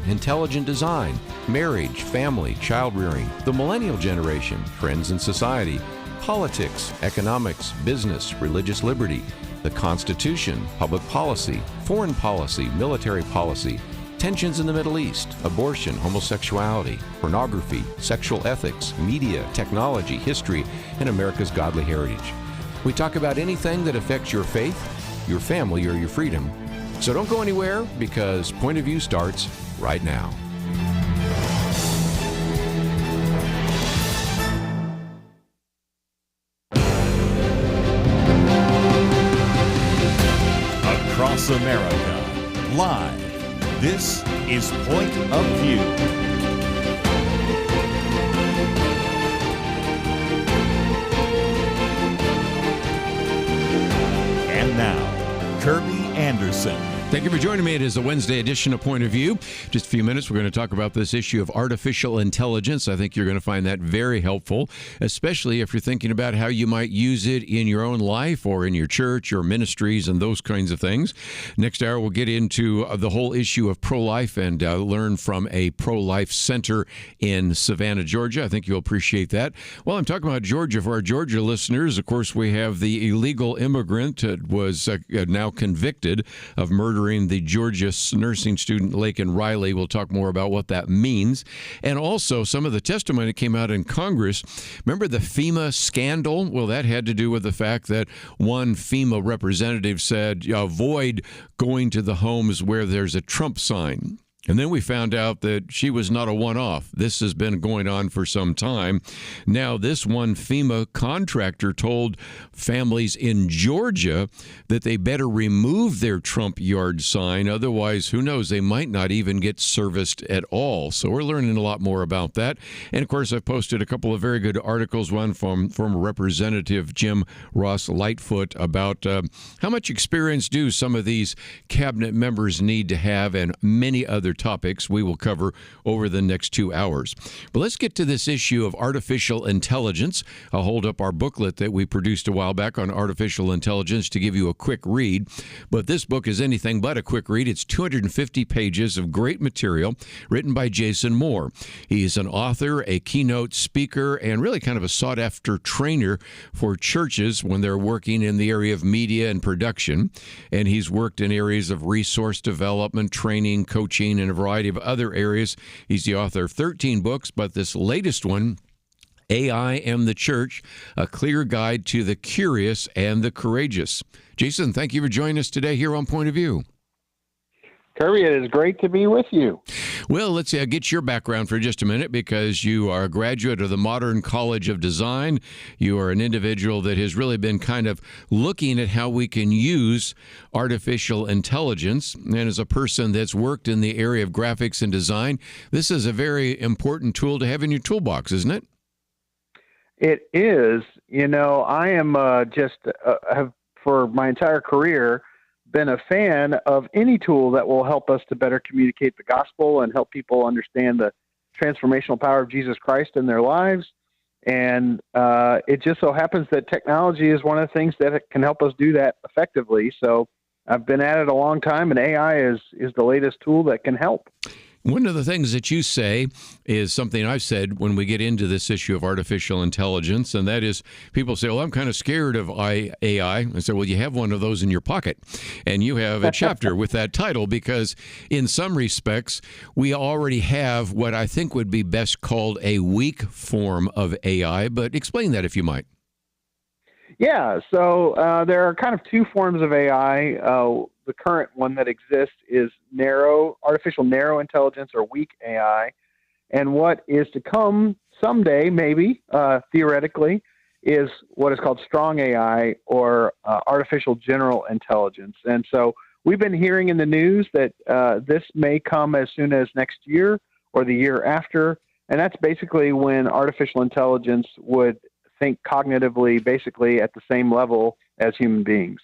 intelligent design, marriage, family, child-rearing, the millennial generation, trends in society, politics, economics, business, religious liberty, the Constitution, public policy, foreign policy, military policy, tensions in the Middle East, abortion, homosexuality, pornography, sexual ethics, media, technology, history, and America's godly heritage. We talk about anything that affects your faith, your family, or your freedom. So don't go anywhere, because Point of View starts right now. Across America, live, this is Point of View. And now, Kerby Anderson. Thank you for joining me. It is a Wednesday edition of Point of View. Just a few minutes, we're going to talk about this issue of artificial intelligence. I think you're going to find that very helpful, especially if you're thinking about how you might use it in your own life or in your church or ministries and those kinds of things. Next hour, we'll get into the whole issue of pro-life and learn from a pro-life center in Savannah, Georgia. I think you'll appreciate that. Well, I'm talking about Georgia. For our Georgia listeners, of course, we have the illegal immigrant that was now convicted of murdering the Georgia nursing student Laken Riley. We'll talk more about what that means. And also some of the testimony that came out in Congress. Remember the FEMA scandal? Well, that had to do with the fact that one FEMA representative said, avoid going to the homes where there's a Trump sign. And then we found out that she was not a one-off. This has been going on for some time. Now, this one FEMA contractor told families in Georgia that they better remove their Trump yard sign. Otherwise, who knows, they might not even get serviced at all. So we're learning a lot more about that. And, of course, I've posted a couple of very good articles, one from former Representative Jim Ross Lightfoot about how much experience do some of these cabinet members need to have, and many other topics we will cover over the next 2 hours. But let's get to this issue of artificial intelligence. I'll hold up our booklet that we produced a while back on artificial intelligence to give you a quick read. But this book is anything but a quick read. It's 250 pages of great material written by Jason Moore. He's an author, a keynote speaker, and really kind of a sought-after trainer for churches when they're working in the area of media and production. And he's worked in areas of resource development, training, coaching, and a variety of other areas. He's the author of 13 books, but this latest one, AI and the Church, a clear guide to the curious and the courageous. Jason, thank you for joining us today here on Point of View. Kerby, it is great to be with you. Well, let's get your background for just a minute, because you are a graduate of the Modern College of Design. You are an individual that has really been kind of looking at how we can use artificial intelligence. And as a person that's worked in the area of graphics and design, this is a very important tool to have in your toolbox, isn't it? It is. You know, I am have for my entire career been a fan of any tool that will help us to better communicate the gospel and help people understand the transformational power of Jesus Christ in their lives. And it just so happens that technology is one of the things that can help us do that effectively. So I've been at it a long time, and AI is the latest tool that can help. One of the things that you say is something I've said when we get into this issue of artificial intelligence, and that is people say, well, I'm kind of scared of AI. I say, well, you have one of those in your pocket, and you have a chapter with that title, because in some respects, we already have what I think would be best called a weak form of AI, but explain that if you might. Yeah, so there are kind of two forms of AI. The current one that exists is artificial narrow intelligence, or weak AI. And what is to come someday, maybe, theoretically, is what is called strong AI, or artificial general intelligence. And so we've been hearing in the news that this may come as soon as next year or the year after. And that's basically when artificial intelligence would think cognitively, basically at the same level as human beings.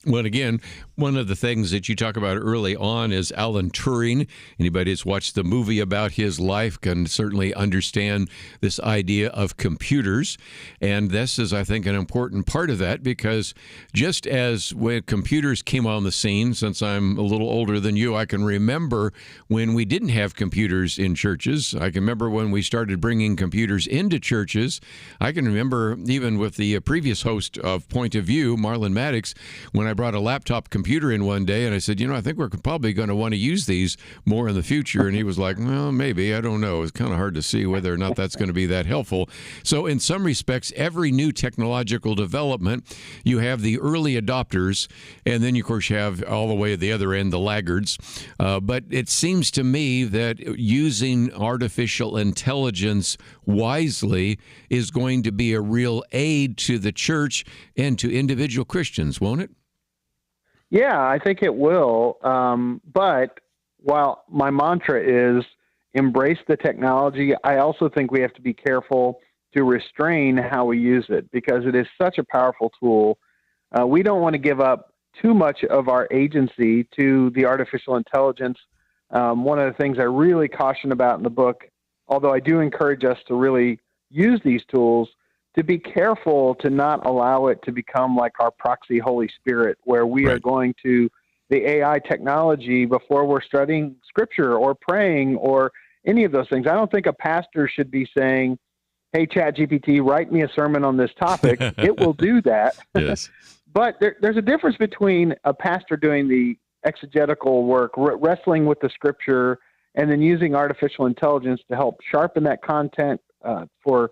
Well, again, one of the things that you talk about early on is Alan Turing. Anybody that's watched the movie about his life can certainly understand this idea of computers. And this is, I think, an important part of that, because just as when computers came on the scene, since I'm a little older than you, I can remember when we didn't have computers in churches. I can remember when we started bringing computers into churches. I can remember even with the previous host of Point of View, Marlon Maddox, when I brought a laptop computer in one day, and I said, I think we're probably going to want to use these more in the future. And he was like, well, maybe, I don't know. It's kind of hard to see whether or not that's going to be that helpful. So in some respects, every new technological development, you have the early adopters, and then, of course, you have all the way at the other end, the laggards. But it seems to me that using artificial intelligence wisely is going to be a real aid to the church and to individual Christians, won't it? Yeah, I think it will. But while my mantra is embrace the technology, I also think we have to be careful to restrain how we use it, because it is such a powerful tool. We don't want to give up too much of our agency to the artificial intelligence. One of the things I really caution about in the book, although I do encourage us to really use these tools, to be careful to not allow it to become like our proxy Holy Spirit, where we are going to the AI technology before we're studying Scripture or praying or any of those things. I don't think a pastor should be saying, hey, ChatGPT, write me a sermon on this topic. It will do that. Yes. But there's a difference between a pastor doing the exegetical work, wrestling with the Scripture, and then using artificial intelligence to help sharpen that content for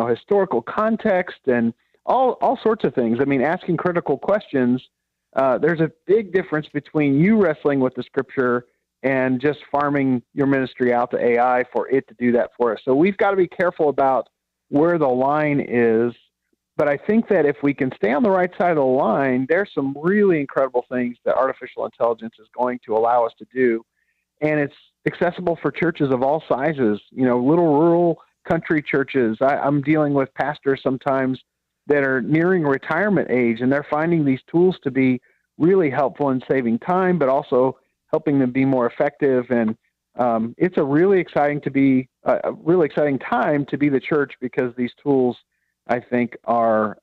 historical context and all sorts of things. I mean, asking critical questions. There's a big difference between you wrestling with the Scripture and just farming your ministry out to AI for it to do that for us. So we've got to be careful about where the line is. But I think that if we can stay on the right side of the line, there's some really incredible things that artificial intelligence is going to allow us to do. And it's accessible for churches of all sizes, little rural country churches. I'm dealing with pastors sometimes that are nearing retirement age, and they're finding these tools to be really helpful in saving time, but also helping them be more effective. And it's a really exciting time to be the church, because these tools, I think, are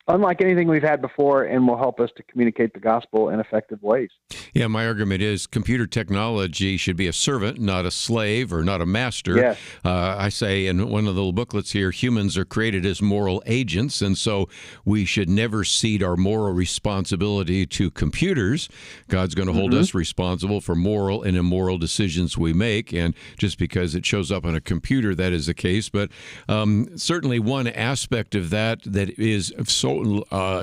unlike anything we've had before and will help us to communicate the gospel in effective ways. Yeah, my argument is computer technology should be a servant, not a slave or not a master. Yes. I say in one of the little booklets here, humans are created as moral agents, and so we should never cede our moral responsibility to computers. God's going to hold us responsible for moral and immoral decisions we make, and just because it shows up on a computer, that is the case. But certainly one aspect of that is so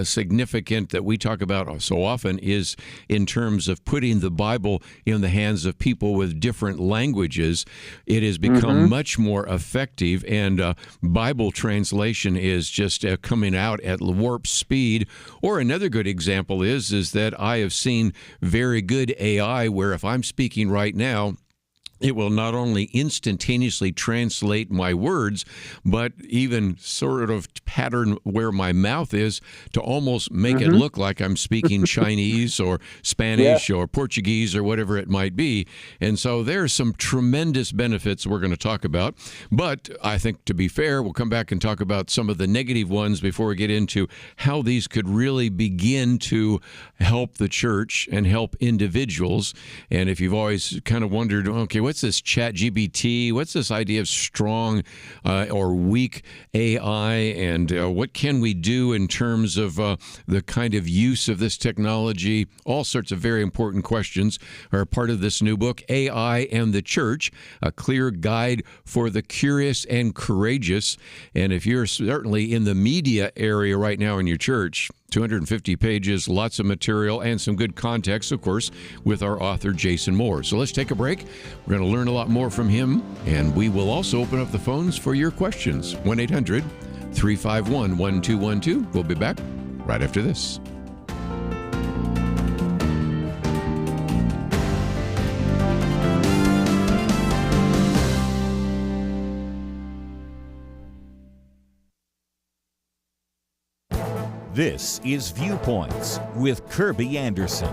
significant that we talk about so often is in terms of putting the Bible in the hands of people with different languages. It has become much more effective, and Bible translation is just coming out at warp speed. Or another good example is that I have seen very good AI where if I'm speaking right now, it will not only instantaneously translate my words, but even sort of pattern where my mouth is to almost make it look like I'm speaking Chinese or Spanish or Portuguese or whatever it might be. And so there are some tremendous benefits we're going to talk about. But I think, to be fair, we'll come back and talk about some of the negative ones before we get into how these could really begin to help the church and help individuals. And if you've always kind of wondered, okay, what's this ChatGPT? What's this idea of strong or weak AI? And what can we do in terms of the kind of use of this technology? All sorts of very important questions are part of this new book, AI and the Church, a clear guide for the curious and courageous. And if you're certainly in the media area right now in your church, 250 pages, lots of material, and some good context, of course, with our author, Jason Moore. So let's take a break. We're going to learn a lot more from him, and we will also open up the phones for your questions. 1-800-351-1212. We'll be back right after this. This is Viewpoints with Kerby Anderson.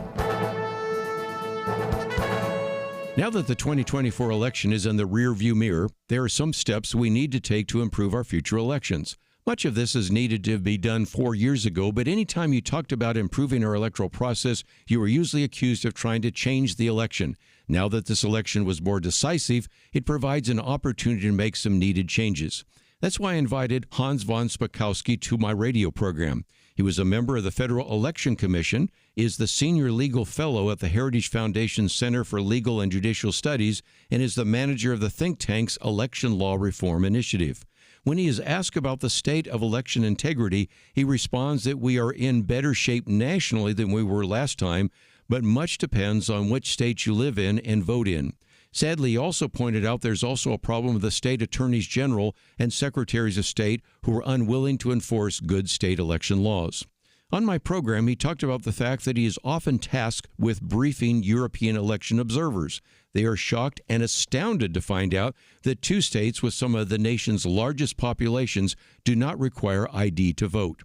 Now that the 2024 election is in the rearview mirror, there are some steps we need to take to improve our future elections. Much of this is needed to be done 4 years ago, but anytime you talked about improving our electoral process, you were usually accused of trying to change the election. Now that this election was more decisive, it provides an opportunity to make some needed changes. That's why I invited Hans von Spakowski to my radio program. He was a member of the Federal Election Commission, is the senior legal fellow at the Heritage Foundation Center for Legal and Judicial Studies, and is the manager of the think tank's Election Law Reform Initiative. When he is asked about the state of election integrity, he responds that we are in better shape nationally than we were last time, but much depends on which state you live in and vote in. Sadly, he also pointed out there's also a problem with the state attorneys general and secretaries of state who are unwilling to enforce good state election laws. On my program, he talked about the fact that he is often tasked with briefing European election observers. They are shocked and astounded to find out that 2 states with some of the nation's largest populations do not require ID to vote.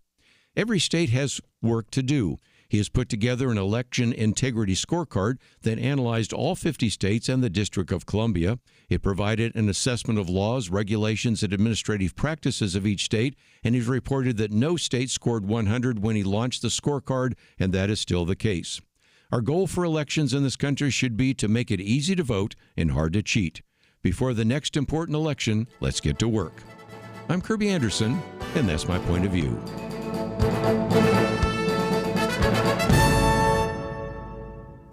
Every state has work to do. He has put together an election integrity scorecard that analyzed all 50 states and the District of Columbia. It provided an assessment of laws, regulations, and administrative practices of each state, and he's reported that no state scored 100 when he launched the scorecard, and that is still the case. Our goal for elections in this country should be to make it easy to vote and hard to cheat. Before the next important election, let's get to work. I'm Kerby Anderson, and that's my point of view.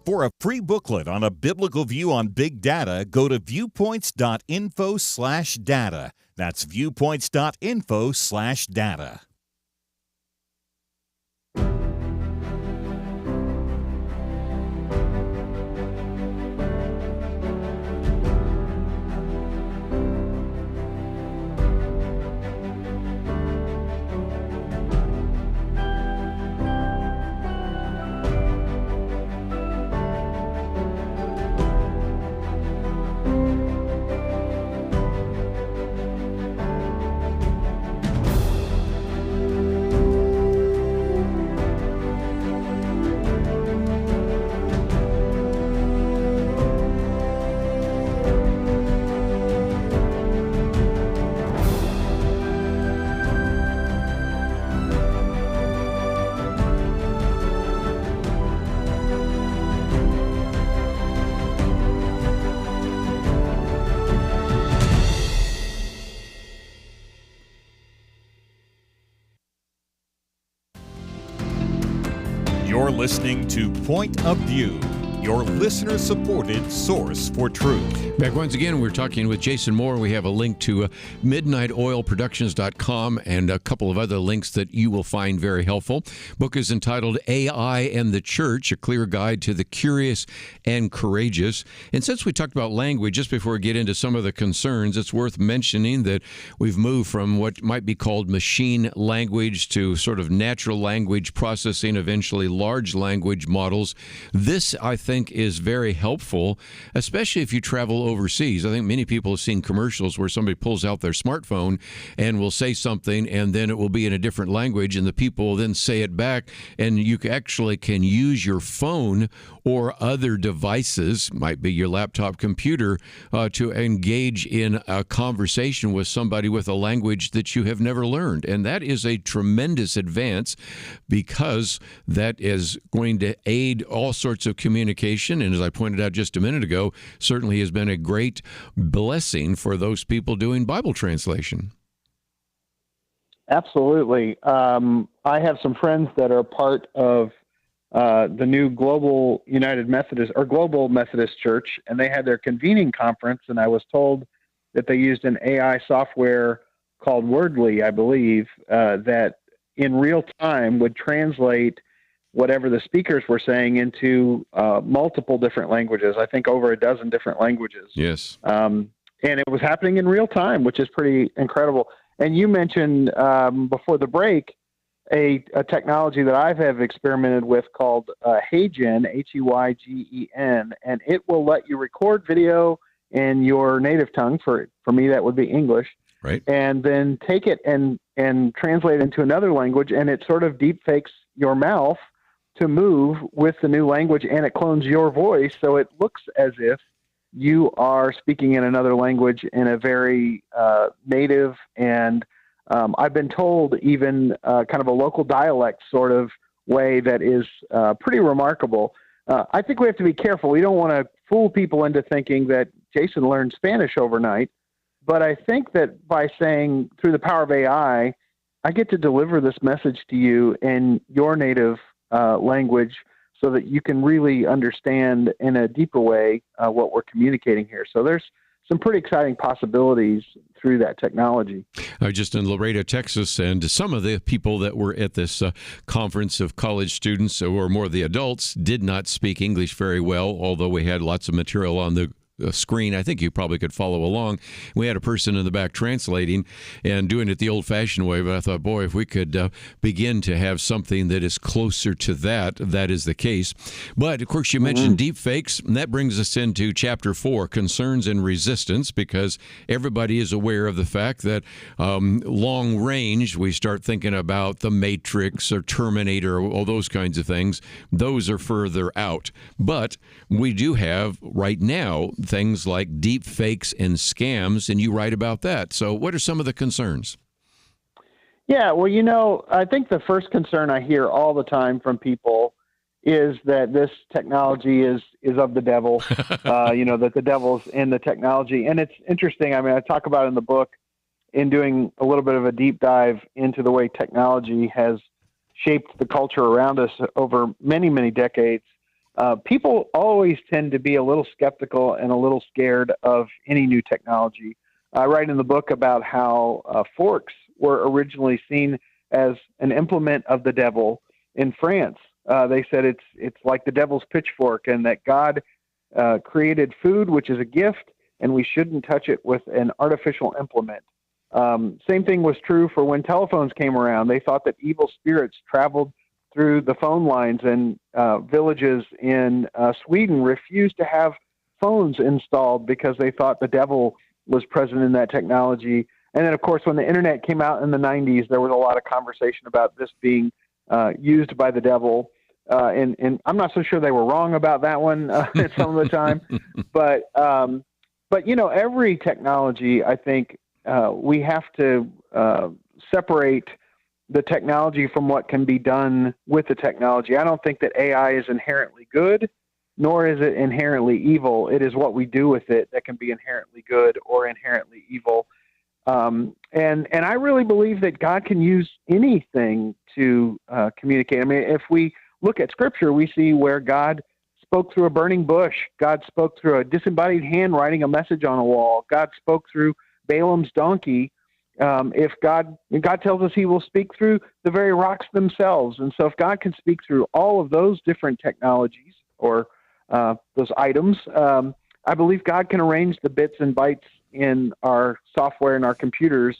For a free booklet on a biblical view on big data, go to viewpoints.info/data. That's viewpoints.info/data. You're listening to Point of View, your listener-supported source for truth. Back once again, we're talking with Jason Moore. We have a link to midnightoilproductions.com and a couple of other links that you will find very helpful. Book is entitled AI and the Church, a clear guide to the curious and courageous. And since we talked about language, just before we get into some of the concerns, it's worth mentioning that we've moved from what might be called machine language to sort of natural language processing, eventually large language models. This, I think, is very helpful, especially if you travel overseas. I think many people have seen commercials where somebody pulls out their smartphone and will say something, and then it will be in a different language, and the people will then say it back, and you actually can use your phone or other devices, might be your laptop computer, to engage in a conversation with somebody with a language that you have never learned. And that is a tremendous advance because that is going to aid all sorts of communication. And as I pointed out just a minute ago, certainly has been a great blessing for those people doing Bible translation. Absolutely. I have some friends that are part of the new Global United Methodist or Global Methodist Church, and they had their convening conference, and I was told that they used an AI software called Wordly, I believe, that in real time would translate whatever the speakers were saying into multiple different languages. I think over a dozen different languages. Yes. And it was happening in real time, which is pretty incredible. And you mentioned before the break a technology that I have experimented with called Heygen, Heygen, and it will let you record video in your native tongue. For me, that would be English. Right. And then take it and and translate it into another language, and it sort of deep fakes your mouth to move with the new language, and it clones your voice, so it looks as if you are speaking in another language in a very native and I've been told even kind of a local dialect sort of way that is pretty remarkable. I think we have to be careful. We don't want to fool people into thinking that Jason learned Spanish overnight, but I think that by saying through the power of AI, I get to deliver this message to you in your native language so that you can really understand in a deeper way what we're communicating here. So there's some pretty exciting possibilities through that technology. Just in Laredo, Texas, and some of the people that were at this conference of college students, or more the adults, did not speak English very well, although we had lots of material on the screen. I think you probably could follow along. We had a person in the back translating and doing it the old-fashioned way, but I thought, boy, if we could begin to have something that is closer to that, that is the case. But, of course, you mentioned deep fakes, and that brings us into Chapter 4, Concerns and Resistance, because everybody is aware of the fact that long range, we start thinking about the Matrix or Terminator, all those kinds of things. Those are further out. But we do have, right now, things like deep fakes and scams, and you write about that. So what are some of the concerns? Yeah, well, I think the first concern I hear all the time from people is that this technology is of the devil, that the devil's in the technology. And it's interesting. I mean, I talk about it in the book in doing a little bit of a deep dive into the way technology has shaped the culture around us over many, many decades. People always tend to be a little skeptical and a little scared of any new technology. I write in the book about how forks were originally seen as an implement of the devil in France. They said it's like the devil's pitchfork, and that God created food, which is a gift, and we shouldn't touch it with an artificial implement. Same thing was true for when telephones came around. They thought that evil spirits traveled through the phone lines, and villages in Sweden refused to have phones installed because they thought the devil was present in that technology. And then, of course, when the internet came out in the 90s, there was a lot of conversation about this being used by the devil. And I'm not so sure they were wrong about that one some of the time. But every technology, I think we have to separate the technology from what can be done with the technology. I don't think that AI is inherently good, nor is it inherently evil. It is what we do with it that can be inherently good or inherently evil. And I really believe that God can use anything to communicate. I mean, if we look at Scripture, we see where God spoke through a burning bush. God spoke through a disembodied hand writing a message on a wall. God spoke through Balaam's donkey. If God tells us he will speak through the very rocks themselves. And so if God can speak through all of those different technologies or those items, I believe God can arrange the bits and bytes in our software and our computers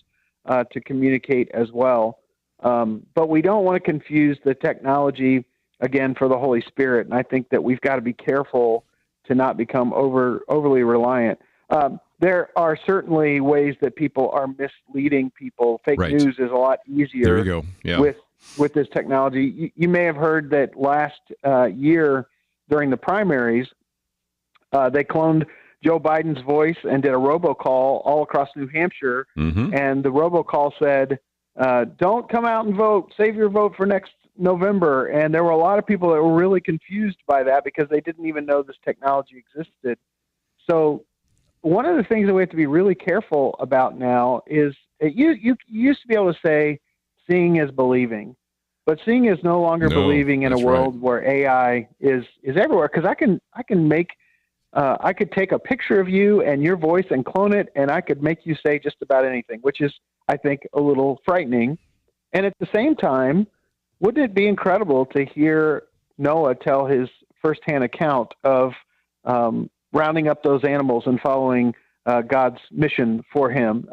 to communicate as well. But we don't want to confuse the technology, again, for the Holy Spirit. And I think that we've got to be careful to not become overly reliant. There are certainly ways that people are misleading people. Fake news is a lot easier there you go. Yeah. with this technology. You may have heard that last year during the primaries, they cloned Joe Biden's voice and did a robocall all across New Hampshire. Mm-hmm. And the robocall said, don't come out and vote. Save your vote for next November. And there were a lot of people that were really confused by that because they didn't even know this technology existed. So one of the things that we have to be really careful about now is you used to be able to say seeing is believing, but seeing is no longer believing in a world where AI is everywhere. Because I could take a picture of you and your voice and clone it, and I could make you say just about anything, which is, I think, a little frightening. And at the same time, wouldn't it be incredible to hear Noah tell his firsthand account of rounding up those animals and following God's mission for him?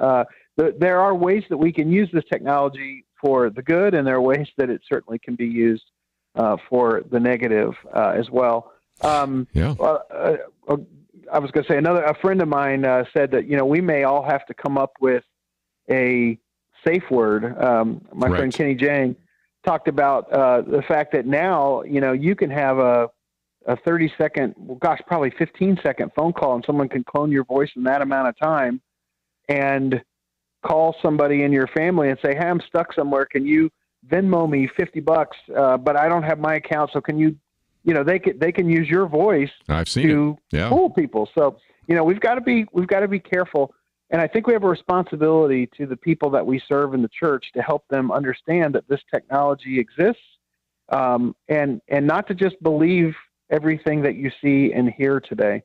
There are ways that we can use this technology for the good, and there are ways that it certainly can be used for the negative as well. I was going to say a friend of mine said that, we may all have to come up with a safe word. My Right. friend Kenny Jang talked about the fact that now, you can have a 30-second, probably 15-second phone call, and someone can clone your voice in that amount of time and call somebody in your family and say, hey, I'm stuck somewhere. Can you Venmo me $50? But I don't have my account. So can you, they can use your voice I've seen to it. Yeah. fool people. So, we've got to be careful. And I think we have a responsibility to the people that we serve in the church to help them understand that this technology exists, and not to just believe everything that you see and hear today.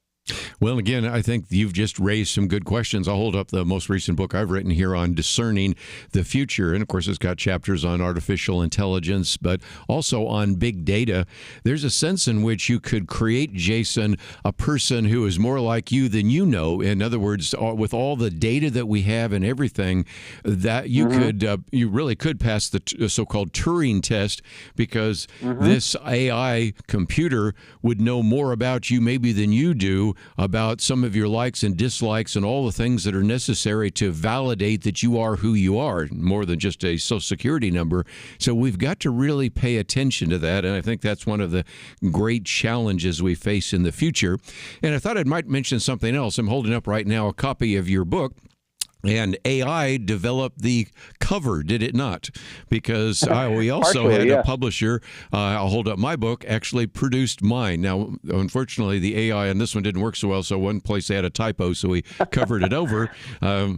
Well, again, I think you've just raised some good questions. I'll hold up the most recent book I've written here on discerning the future. And of course, it's got chapters on artificial intelligence, but also on big data. There's a sense in which you could create, Jason, a person who is more like you than you know. In other words, with all the data that we have and everything, that you you really could pass the so-called Turing test, because this AI computer would know more about you maybe than you do, about some of your likes and dislikes and all the things that are necessary to validate that you are who you are, more than just a Social Security number. So we've got to really pay attention to that, and I think that's one of the great challenges we face in the future. And I thought I might mention something else. I'm holding up right now a copy of your book. And AI developed the cover, did it not? Because we also had a publisher, I'll hold up my book, actually produced mine. Now, unfortunately, the AI on this one didn't work so well, so one place they had a typo, so we covered it over.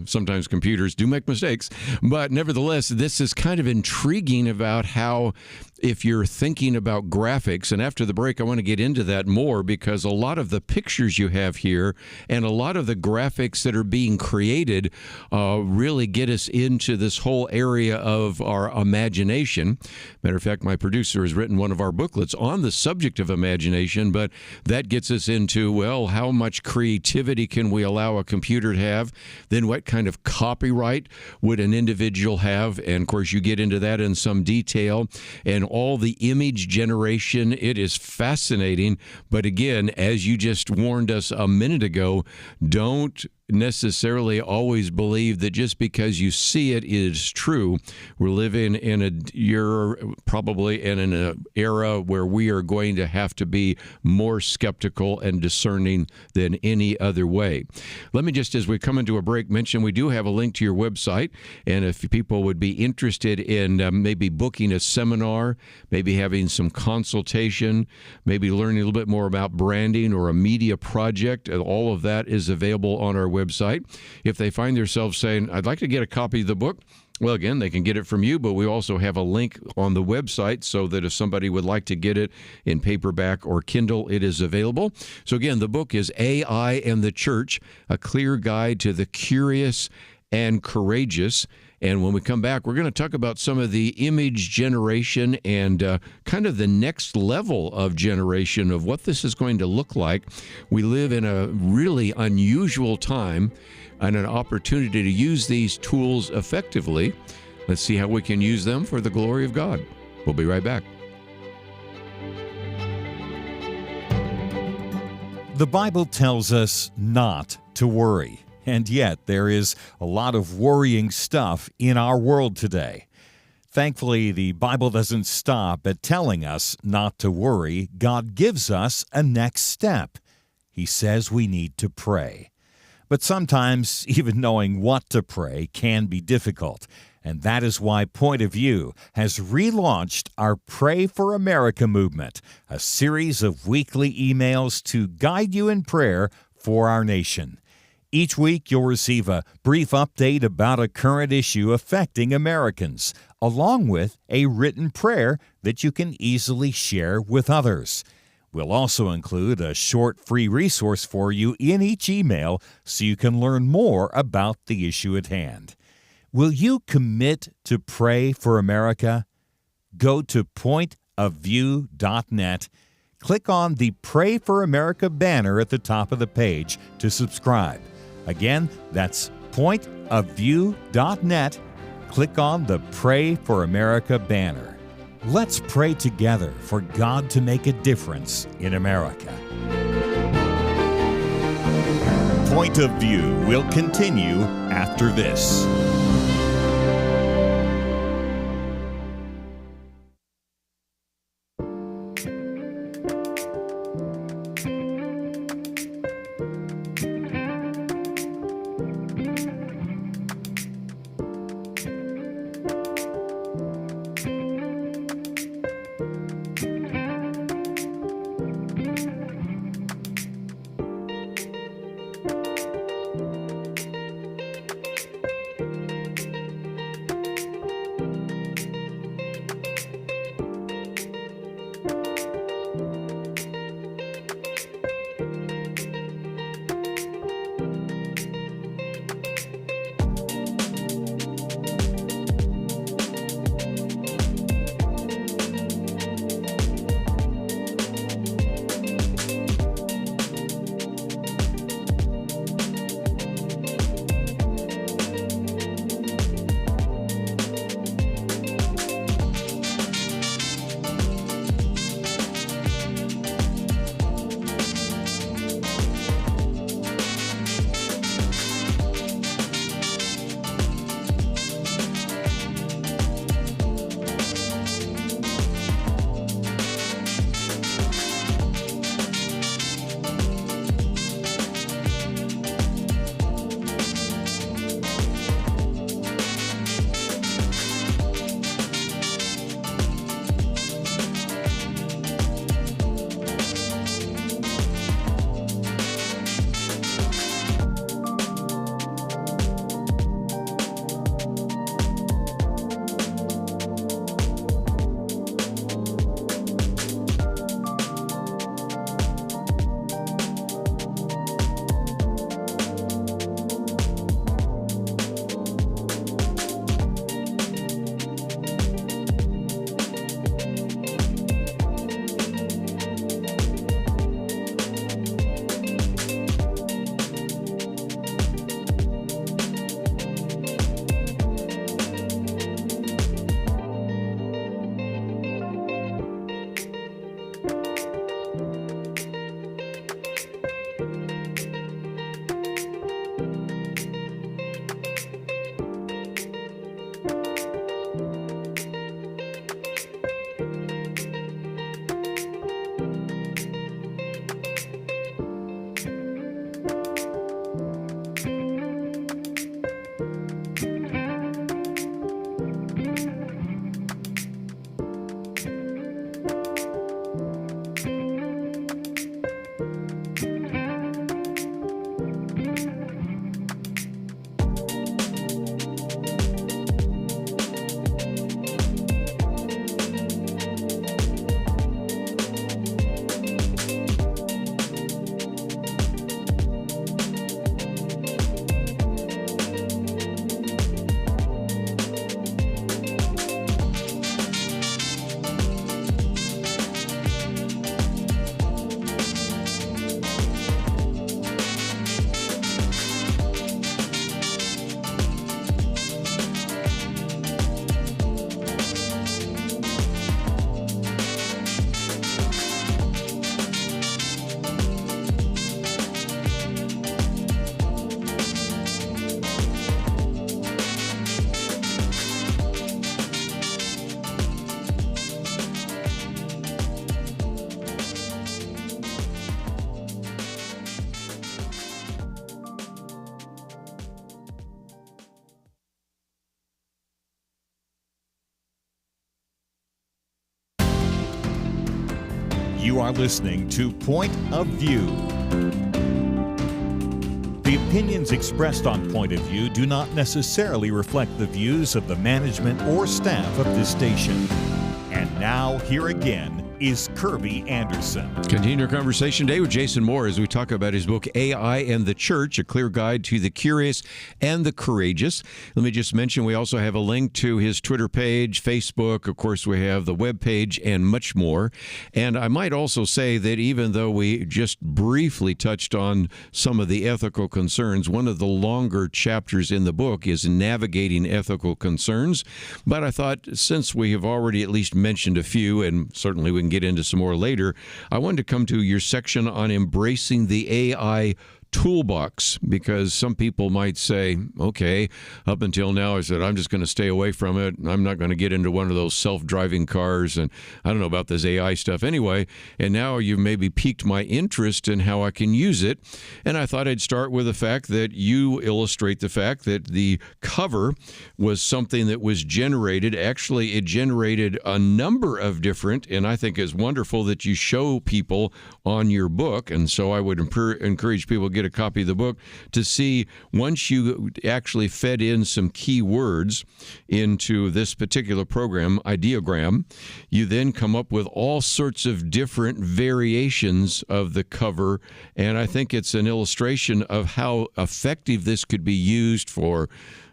Sometimes computers do make mistakes. But nevertheless, this is kind of intriguing about how, if you're thinking about graphics, and after the break, I want to get into that more, because a lot of the pictures you have here and a lot of the graphics that are being created really get us into this whole area of our imagination. Matter of fact, my producer has written one of our booklets on the subject of imagination, but that gets us into, well, how much creativity can we allow a computer to have? Then what kind of copyright would an individual have? And of course, you get into that in some detail. And all the image generation, it is fascinating. But again, as you just warned us a minute ago, don't necessarily always believe that just because you see it is true. We're living in you're probably in an era where we are going to have to be more skeptical and discerning than any other way. Let me just, as we come into a break, mention we do have a link to your website, and if people would be interested in maybe booking a seminar, maybe having some consultation, maybe learning a little bit more about branding or a media project, all of that is available on our website. If they find themselves saying, I'd like to get a copy of the book, well, again, they can get it from you, but we also have a link on the website so that if somebody would like to get it in paperback or Kindle, it is available. So again, the book is AI and the Church, A Clear Guide to the Curious and Courageous. And when we come back, we're going to talk about some of the image generation and kind of the next level of generation of what this is going to look like. We live in a really unusual time and an opportunity to use these tools effectively. Let's see how we can use them for the glory of God. We'll be right back. The Bible tells us not to worry. And yet, there is a lot of worrying stuff in our world today. Thankfully, the Bible doesn't stop at telling us not to worry. God gives us a next step. He says we need to pray. But sometimes, even knowing what to pray can be difficult. And that is why Point of View has relaunched our Pray for America movement, a series of weekly emails to guide you in prayer for our nation. Each week, you'll receive a brief update about a current issue affecting Americans, along with a written prayer that you can easily share with others. We'll also include a short free resource for you in each email so you can learn more about the issue at hand. Will you commit to pray for America? Go to pointofview.net. Click on the Pray for America banner at the top of the page to subscribe. Again, that's pointofview.net. Click on the Pray for America banner. Let's pray together for God to make a difference in America. Point of View will continue after this. You are listening to Point of View. The opinions expressed on Point of View do not necessarily reflect the views of the management or staff of this station. And now, here again is Kerby Anderson. Continue our conversation today with Jason Moore as we talk about his book, AI and the Church, A Clear Guide to the Curious and the Courageous. Let me just mention we also have a link to his Twitter page, Facebook. Of course, we have the webpage and much more. And I might also say that even though we just briefly touched on some of the ethical concerns, one of the longer chapters in the book is navigating ethical concerns. But I thought since we have already at least mentioned a few, and certainly we can get into some more later, I wanted to come to your section on embracing the AI toolbox, because some people might say, okay, up until now I said I'm just going to stay away from it. I'm not going to get into one of those self-driving cars, and I don't know about this AI stuff anyway. And now you've maybe piqued my interest in how I can use it. And I thought I'd start with the fact that you illustrate the fact that the cover was something that was generated. Actually, it generated a number of different, and I think it's wonderful that you show people on your book. And so I would encourage people to get a copy of the book to see, once you actually fed in some key words into this particular program, ideogram, you then come up with all sorts of different variations of the cover. And I think it's an illustration of how effective this could be used for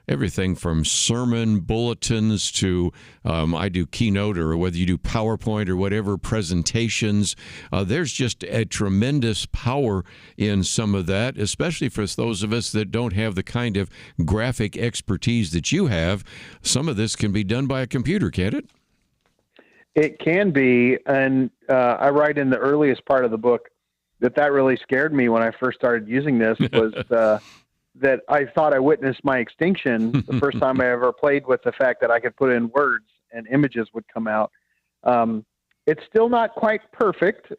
everything from sermon bulletins to I do Keynote, or whether you do PowerPoint or whatever presentations. There's just a tremendous power in some of that, especially for those of us that don't have the kind of graphic expertise that you have. Some of this can be done by a computer, can't it? It can be, and I write in the earliest part of the book that really scared me when I first started using this, was that I thought I witnessed my extinction the first time I ever played with the fact that I could put in words and images would come out. It's still not quite perfect.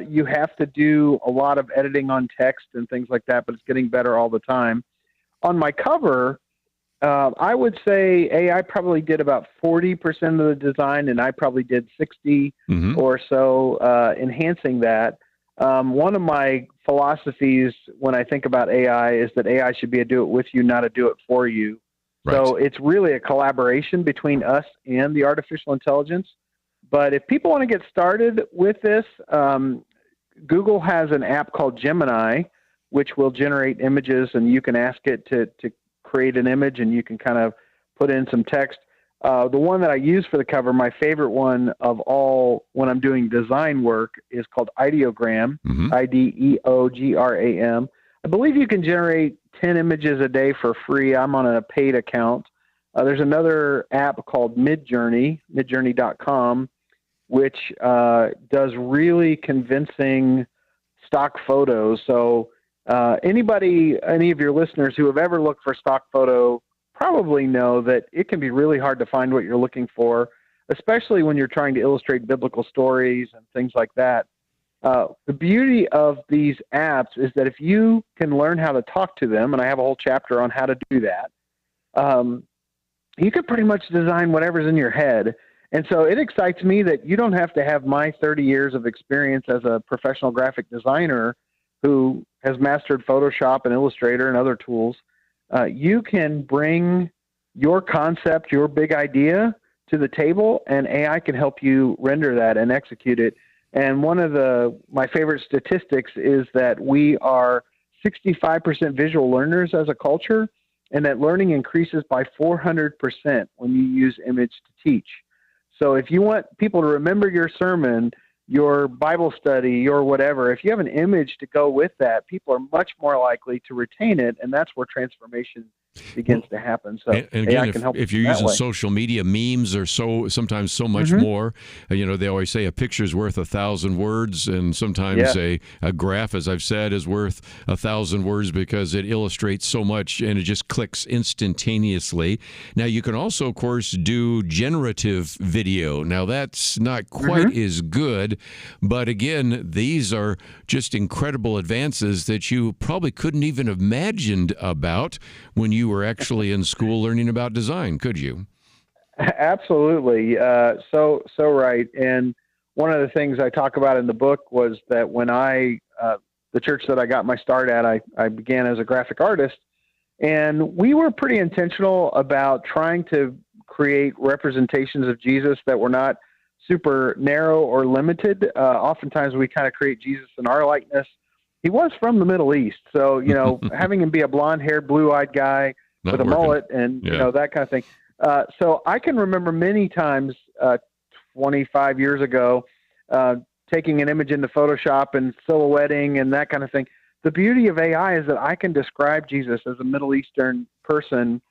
You have to do a lot of editing on text and things like that, but it's getting better all the time. On my cover, I would say AI probably did about 40% of the design, and I probably did 60 or so enhancing that. One of my philosophies when I think about AI is that AI should be a do it with you, not a do it for you. Right. So it's really a collaboration between us and the artificial intelligence. But if people want to get started with this, Google has an app called Gemini, which will generate images, and you can ask it to create an image, and you can kind of put in some text. The one that I use for the cover, my favorite one of all when I'm doing design work, is called Ideogram, Ideogram. I believe you can generate 10 images a day for free. I'm on a paid account. There's another app called midjourney.com, which does really convincing stock photos. So any of your listeners who have ever looked for stock photo probably know that it can be really hard to find what you're looking for, especially when you're trying to illustrate biblical stories and things like that. The beauty of these apps is that if you can learn how to talk to them, and I have a whole chapter on how to do that, you can pretty much design whatever's in your head. And so it excites me that you don't have to have my 30 years of experience as a professional graphic designer who has mastered Photoshop and Illustrator and other tools. You can bring your concept, your big idea to the table, and AI can help you render that and execute it. And one of my favorite statistics is that we are 65% visual learners as a culture, and that learning increases by 400% when you use image to teach. So if you want people to remember your sermon, your Bible study, your whatever, if you have an image to go with that, people are much more likely to retain it, and that's where transformation begins to happen. So and again, AI can help if you're using social media, memes are sometimes so much more. They always say a picture's worth 1,000 words, and sometimes a graph, as I've said, is worth 1,000 words because it illustrates so much and it just clicks instantaneously. Now, you can also, of course, do generative video. Now, that's not quite as good, but again, these are just incredible advances that you probably couldn't even have imagined about when you were actually in school learning about design, could you? Absolutely. So right. And one of the things I talk about in the book was that when the church that I got my start at, I began as a graphic artist, and we were pretty intentional about trying to create representations of Jesus that were not super narrow or limited. Oftentimes we kind of create Jesus in our likeness. He was from the Middle East, so, having him be a blonde-haired, blue-eyed guy Not with a working. mullet and, that kind of thing. So I can remember many times 25 years ago taking an image into Photoshop and silhouetting and that kind of thing. The beauty of AI is that I can describe Jesus as a Middle Eastern person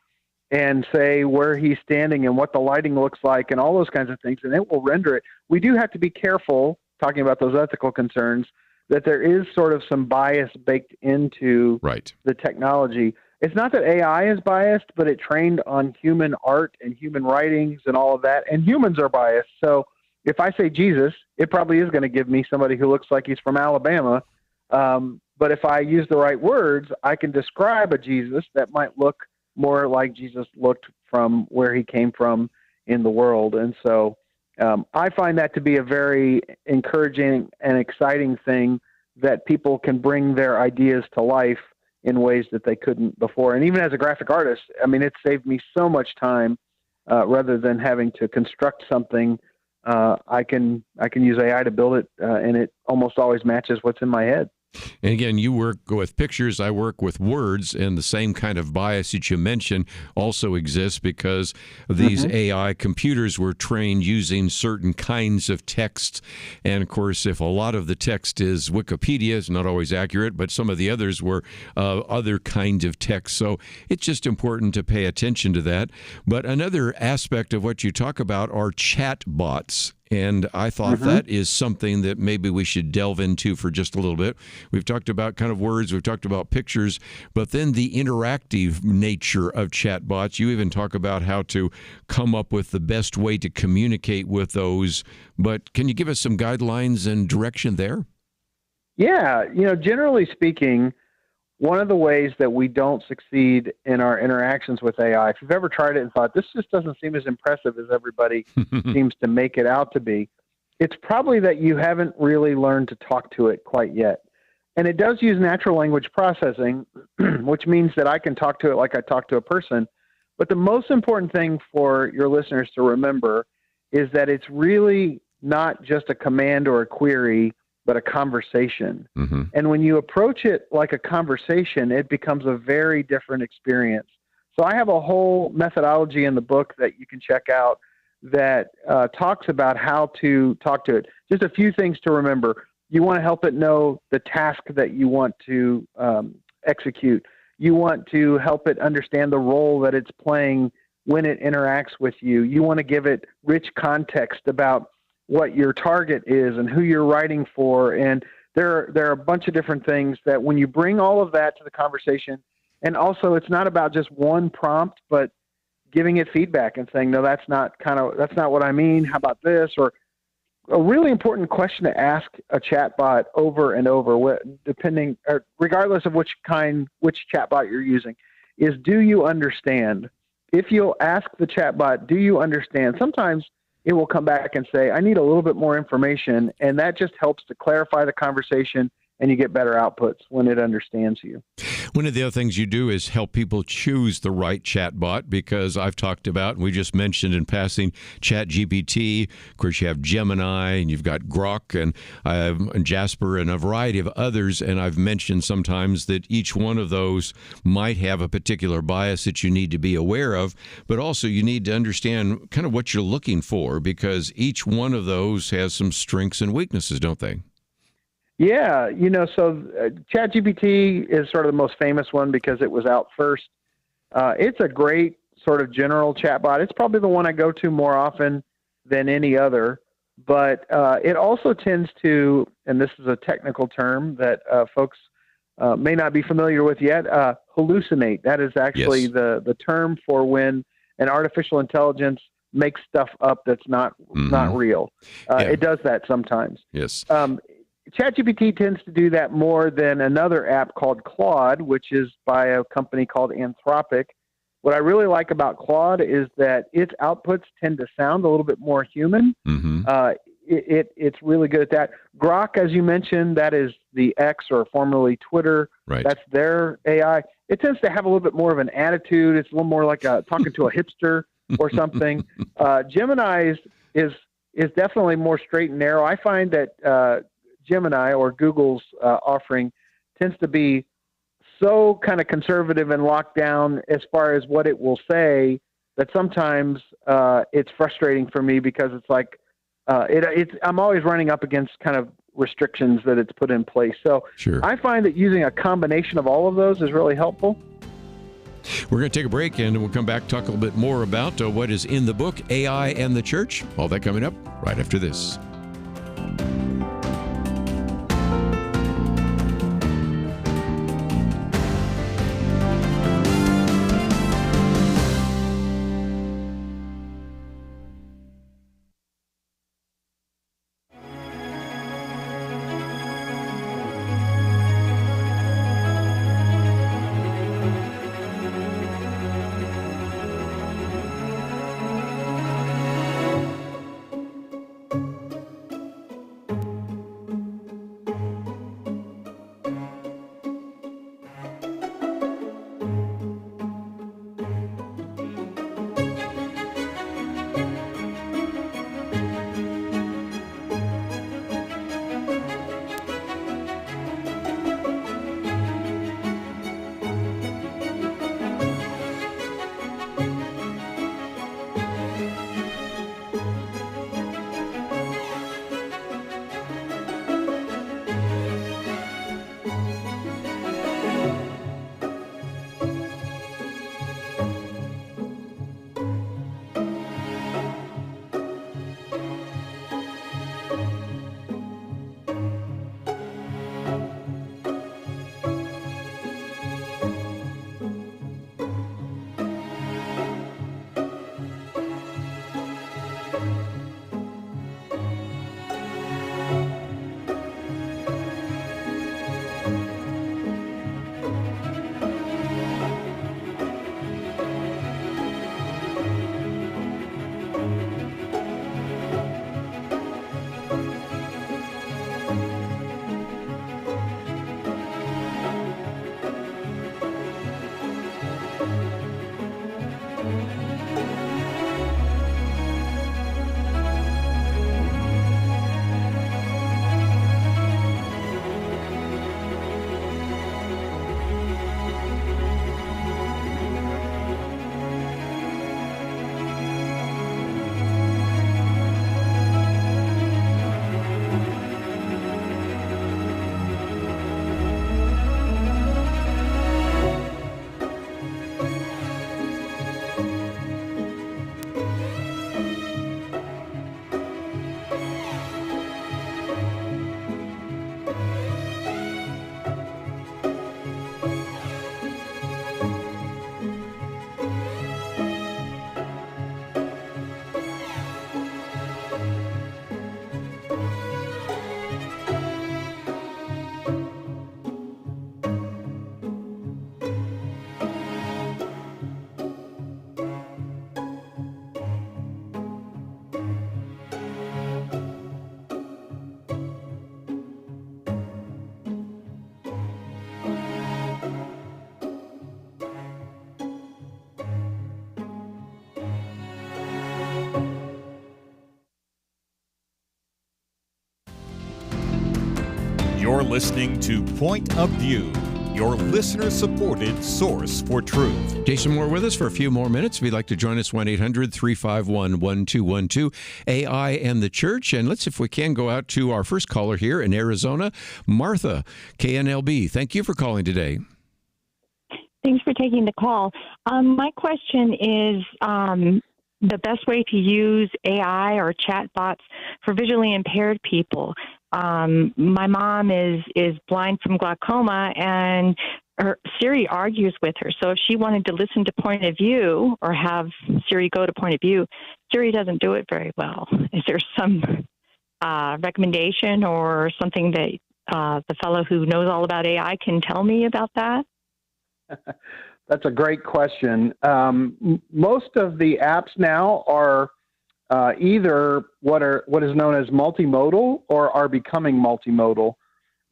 and say where he's standing and what the lighting looks like and all those kinds of things, and it will render it. We do have to be careful, talking about those ethical concerns, that there is sort of some bias baked into the technology. It's not that AI is biased, but it trained on human art and human writings and all of that, and humans are biased. So if I say Jesus, it probably is going to give me somebody who looks like he's from Alabama. But if I use the right words, I can describe a Jesus that might look more like Jesus looked from where he came from in the world. And so I find that to be a very encouraging and exciting thing, that people can bring their ideas to life in ways that they couldn't before. And even as a graphic artist, I mean, it saved me so much time rather than having to construct something. I can use AI to build it, and it almost always matches what's in my head. And again, you work with pictures, I work with words, and the same kind of bias that you mentioned also exists because these AI computers were trained using certain kinds of text. And of course, if a lot of the text is Wikipedia, it's not always accurate, but some of the others were other kinds of text. So it's just important to pay attention to that. But another aspect of what you talk about are chat bots. And I thought that is something that maybe we should delve into for just a little bit. We've talked about kind of words, we've talked about pictures, but then the interactive nature of chatbots. You even talk about how to come up with the best way to communicate with those. But can you give us some guidelines and direction there? Yeah, generally speaking, one of the ways that we don't succeed in our interactions with AI, if you've ever tried it and thought, this just doesn't seem as impressive as everybody seems to make it out to be, it's probably that you haven't really learned to talk to it quite yet. And it does use natural language processing, which means that I can talk to it like I talk to a person. But the most important thing for your listeners to remember is that it's really not just a command or a query, but a conversation. And when you approach it like a conversation, it becomes a very different experience. So I have a whole methodology in the book that you can check out that talks about how to talk to it. Just a few things to remember. You want to help it know the task that you want to execute. You want to help it understand the role that it's playing when it interacts with you. You want to give it rich context about what your target is and who you're writing for. And there are a bunch of different things that when you bring all of that to the conversation, and also it's not about just one prompt, but giving it feedback and saying, no, that's not what I mean. How about this? Or a really important question to ask a chatbot over and over, regardless of which chatbot you're using, is, do you understand? If you'll ask the chatbot, do you understand? Sometimes it will come back and say, I need a little bit more information. And that just helps to clarify the conversation, and you get better outputs when it understands you. One of the other things you do is help people choose the right chatbot, because I've talked about, and we just mentioned in passing, ChatGPT. Of course, you have Gemini, and you've got Grok, and Jasper, and a variety of others. And I've mentioned sometimes that each one of those might have a particular bias that you need to be aware of, but also you need to understand kind of what you're looking for, because each one of those has some strengths and weaknesses, don't they? Yeah, so ChatGPT is sort of the most famous one because it was out first. It's a great sort of general chatbot. It's probably the one I go to more often than any other, but it also tends to, and this is a technical term that folks may not be familiar with yet, hallucinate. That is actually the term for when an artificial intelligence makes stuff up that's not real. It does that sometimes. Yes. ChatGPT tends to do that more than another app called Claude, which is by a company called Anthropic. What I really like about Claude is that its outputs tend to sound a little bit more human. it's really good at that. Grok, as you mentioned, that is the X, or formerly Twitter. Right. That's their AI. It tends to have a little bit more of an attitude. It's a little more like talking to a hipster or something. Gemini is definitely more straight and narrow. I find that Gemini, or Google's offering, tends to be so kind of conservative and locked down as far as what it will say, that sometimes it's frustrating for me, because it's like I'm always running up against kind of restrictions that it's put in place. So Sure. I find that using a combination of all of those is really helpful. We're going to take a break, and we'll come back, talk a little bit more about what is in the book, AI and the Church. All that coming up right after this. You're listening to Point of View, your listener-supported source for truth. Jason Moore with us for a few more minutes. If you'd like to join us, 1-800-351-1212, AI and the Church. And let's, if we can, go out to our first caller here in Arizona, Martha, KNLB. Thank you for calling today. Thanks for taking the call. My question is the best way to use AI or chatbots for visually impaired people. My mom is blind from glaucoma, and Siri argues with her. So if she wanted to listen to Point of View or have Siri go to Point of View, Siri doesn't do it very well. Is there some recommendation or something that the fellow who knows all about AI can tell me about that? That's a great question. Most of the apps now are either what is known as multimodal or are becoming multimodal,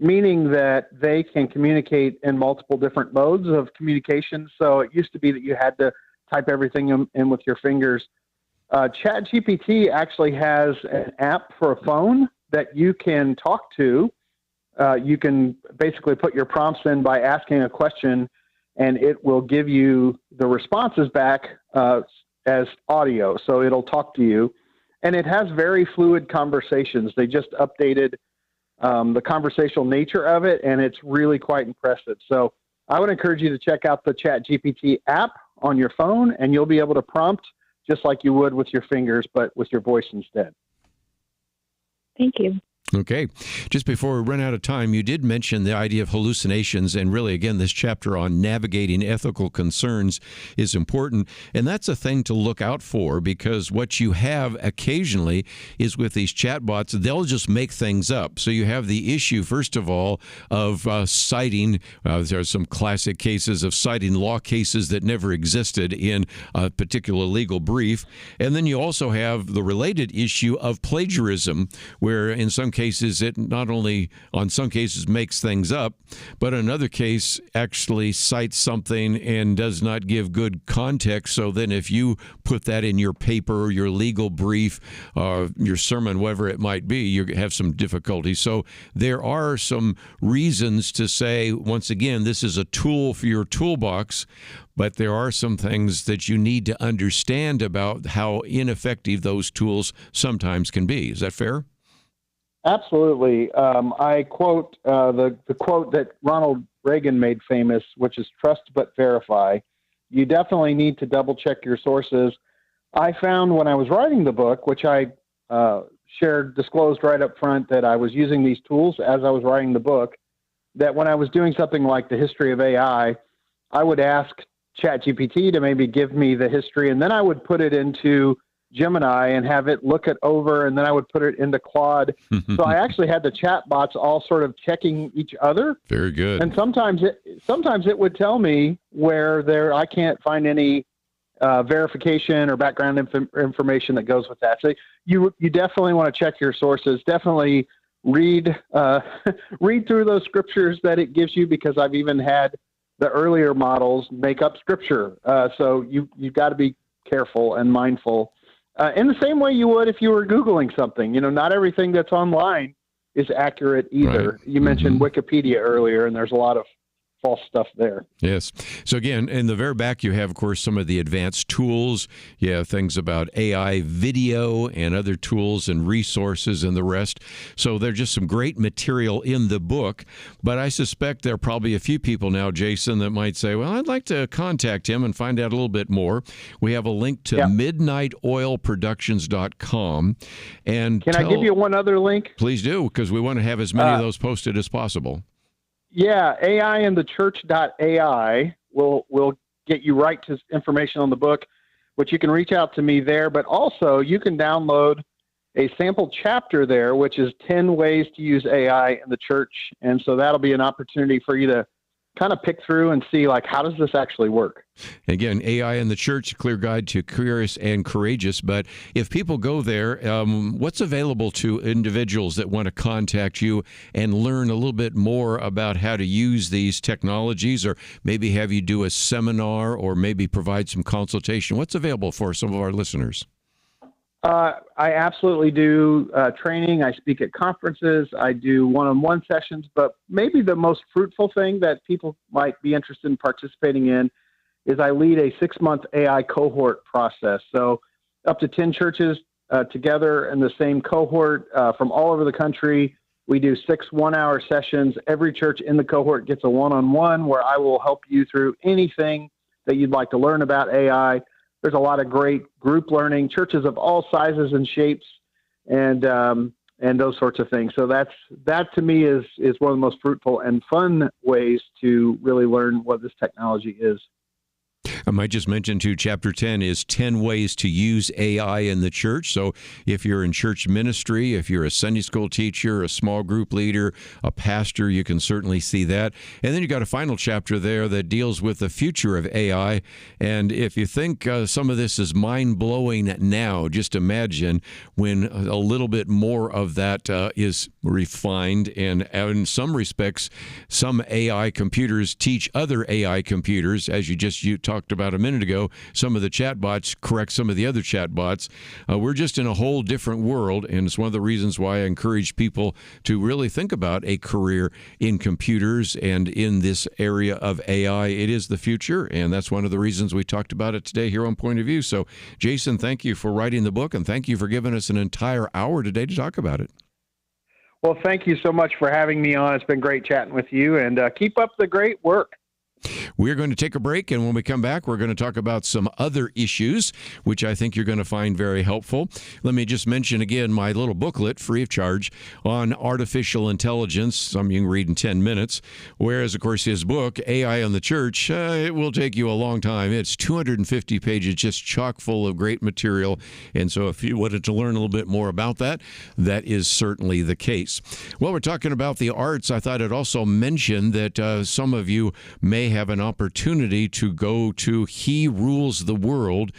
meaning that they can communicate in multiple different modes of communication. So it used to be that you had to type everything in with your fingers. ChatGPT actually has an app for a phone that you can talk to. You can basically put your prompts in by asking a question, and it will give you the responses back as audio. So it'll talk to you. And it has very fluid conversations. They just updated the conversational nature of it, and it's really quite impressive. So I would encourage you to check out the ChatGPT app on your phone, and you'll be able to prompt just like you would with your fingers, but with your voice instead. Thank you. Okay. Just before we run out of time, you did mention the idea of hallucinations. And really, again, this chapter on navigating ethical concerns is important. And that's a thing to look out for, because what you have occasionally is with these chatbots, they'll just make things up. So you have the issue, first of all, of citing. There are some classic cases of citing law cases that never existed in a particular legal brief. And then you also have the related issue of plagiarism, where in some cases it not only on some cases makes things up, but in another case actually cites something and does not give good context. So then if you put that in your paper, your legal brief, your sermon, whatever it might be, you have some difficulty. So there are some reasons to say, once again, this is a tool for your toolbox, but there are some things that you need to understand about how ineffective those tools sometimes can be. Is that fair? Absolutely. I quote the quote that Ronald Reagan made famous, which is trust but verify. You definitely need to double check your sources. I found when I was writing the book, which I disclosed right up front that I was using these tools as I was writing the book, that when I was doing something like the history of AI, I would ask ChatGPT to maybe give me the history, and then I would put it into Gemini and have it look it over, and then I would put it into Claude. So I actually had the chat bots all sort of checking each other. Very good. And sometimes it would tell me where I can't find any verification or background information that goes with that. So you definitely want to check your sources. Definitely read through those scriptures that it gives you, because I've even had the earlier models make up scripture. So you've got to be careful and mindful. In the same way you would if you were Googling something. Not everything that's online is accurate either. Right. You mentioned Wikipedia earlier, and there's a lot of false stuff there. Yes. So again, in the very back, you have, of course, some of the advanced tools. You have things about AI video and other tools and resources and the rest. So there's just some great material in the book. But I suspect there are probably a few people now, Jason, that might say, well, I'd like to contact him and find out a little bit more. We have a link to midnightoilproductions.com. And Can I give you one other link? Please do, because we want to have as many of those posted as possible. Yeah, AIandthechurch.ai will get you right to information on the book, which you can reach out to me there. But also, you can download a sample chapter there, which is 10 ways to use AI in the church. And so that'll be an opportunity for you to kind of pick through and see, like, how does this actually work? Again, AI in the Church, a clear guide to curious and courageous. But if people go there, what's available to individuals that want to contact you and learn a little bit more about how to use these technologies, or maybe have you do a seminar, or maybe provide some consultation? What's available for some of our listeners? I absolutely do training. I speak at conferences. I do one-on-one sessions. But maybe the most fruitful thing that people might be interested in participating in is I lead a 6-month AI cohort process. So up to 10 churches together in the same cohort from all over the country. We do 6 one-hour sessions. Every church in the cohort gets a one-on-one where I will help you through anything that you'd like to learn about AI. There's a lot of great group learning, churches of all sizes and shapes, and those sorts of things. So that to me is one of the most fruitful and fun ways to really learn what this technology is. I might just mention, too, Chapter 10 is 10 ways to use AI in the church. So if you're in church ministry, if you're a Sunday school teacher, a small group leader, a pastor, you can certainly see that. And then you got a final chapter there that deals with the future of AI. And if you think some of this is mind-blowing now, just imagine when a little bit more of that is refined. And in some respects, some AI computers teach other AI computers, as you talked about a minute ago. Some of the chatbots correct some of the other chatbots. We're just in a whole different world, and it's one of the reasons why I encourage people to really think about a career in computers and in this area of AI. It is the future, and that's one of the reasons we talked about it today here on Point of View. So, Jason, thank you for writing the book, and thank you for giving us an entire hour today to talk about it. Well, thank you so much for having me on. It's been great chatting with you, and keep up the great work. We're going to take a break, and when we come back, we're going to talk about some other issues, which I think you're going to find very helpful. Let me just mention again my little booklet, free of charge, on artificial intelligence, something you can read in 10 minutes, whereas, of course, his book, AI on the Church, it will take you a long time. It's 250 pages, just chock full of great material, and so if you wanted to learn a little bit more about that, that is certainly the case. Well, we're talking about the arts. I thought I'd also mention that some of you may have an opportunity to go to He Rules the World.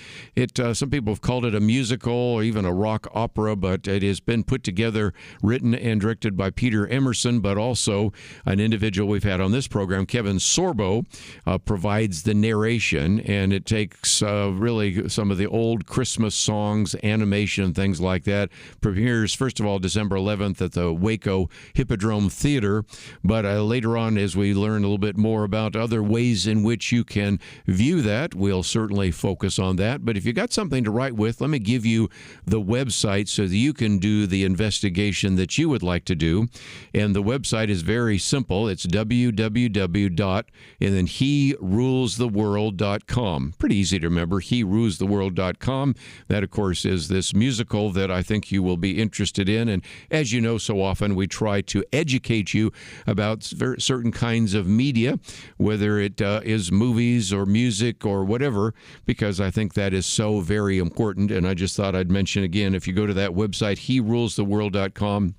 Some people have called it a musical or even a rock opera, but it has been put together, written and directed by Peter Emerson, but also an individual we've had on this program, Kevin Sorbo, provides the narration, and it takes really some of the old Christmas songs, animation, things like that. Premieres, first of all, December 11th at the Waco Hippodrome Theater, but later on, as we learn a little bit more about other ways in which you can view that, we'll certainly focus on that. But if you got something to write with, let me give you the website so that you can do the investigation that you would like to do. And the website is very simple. It's www. and then herulestheworld.com. Pretty easy to remember, herulestheworld.com. That, of course, is this musical that I think you will be interested in. And as you know, so often we try to educate you about certain kinds of media, whether it is movies or music or whatever, because I think that is so very important. And I just thought I'd mention again, if you go to that website, herulestheworld.com,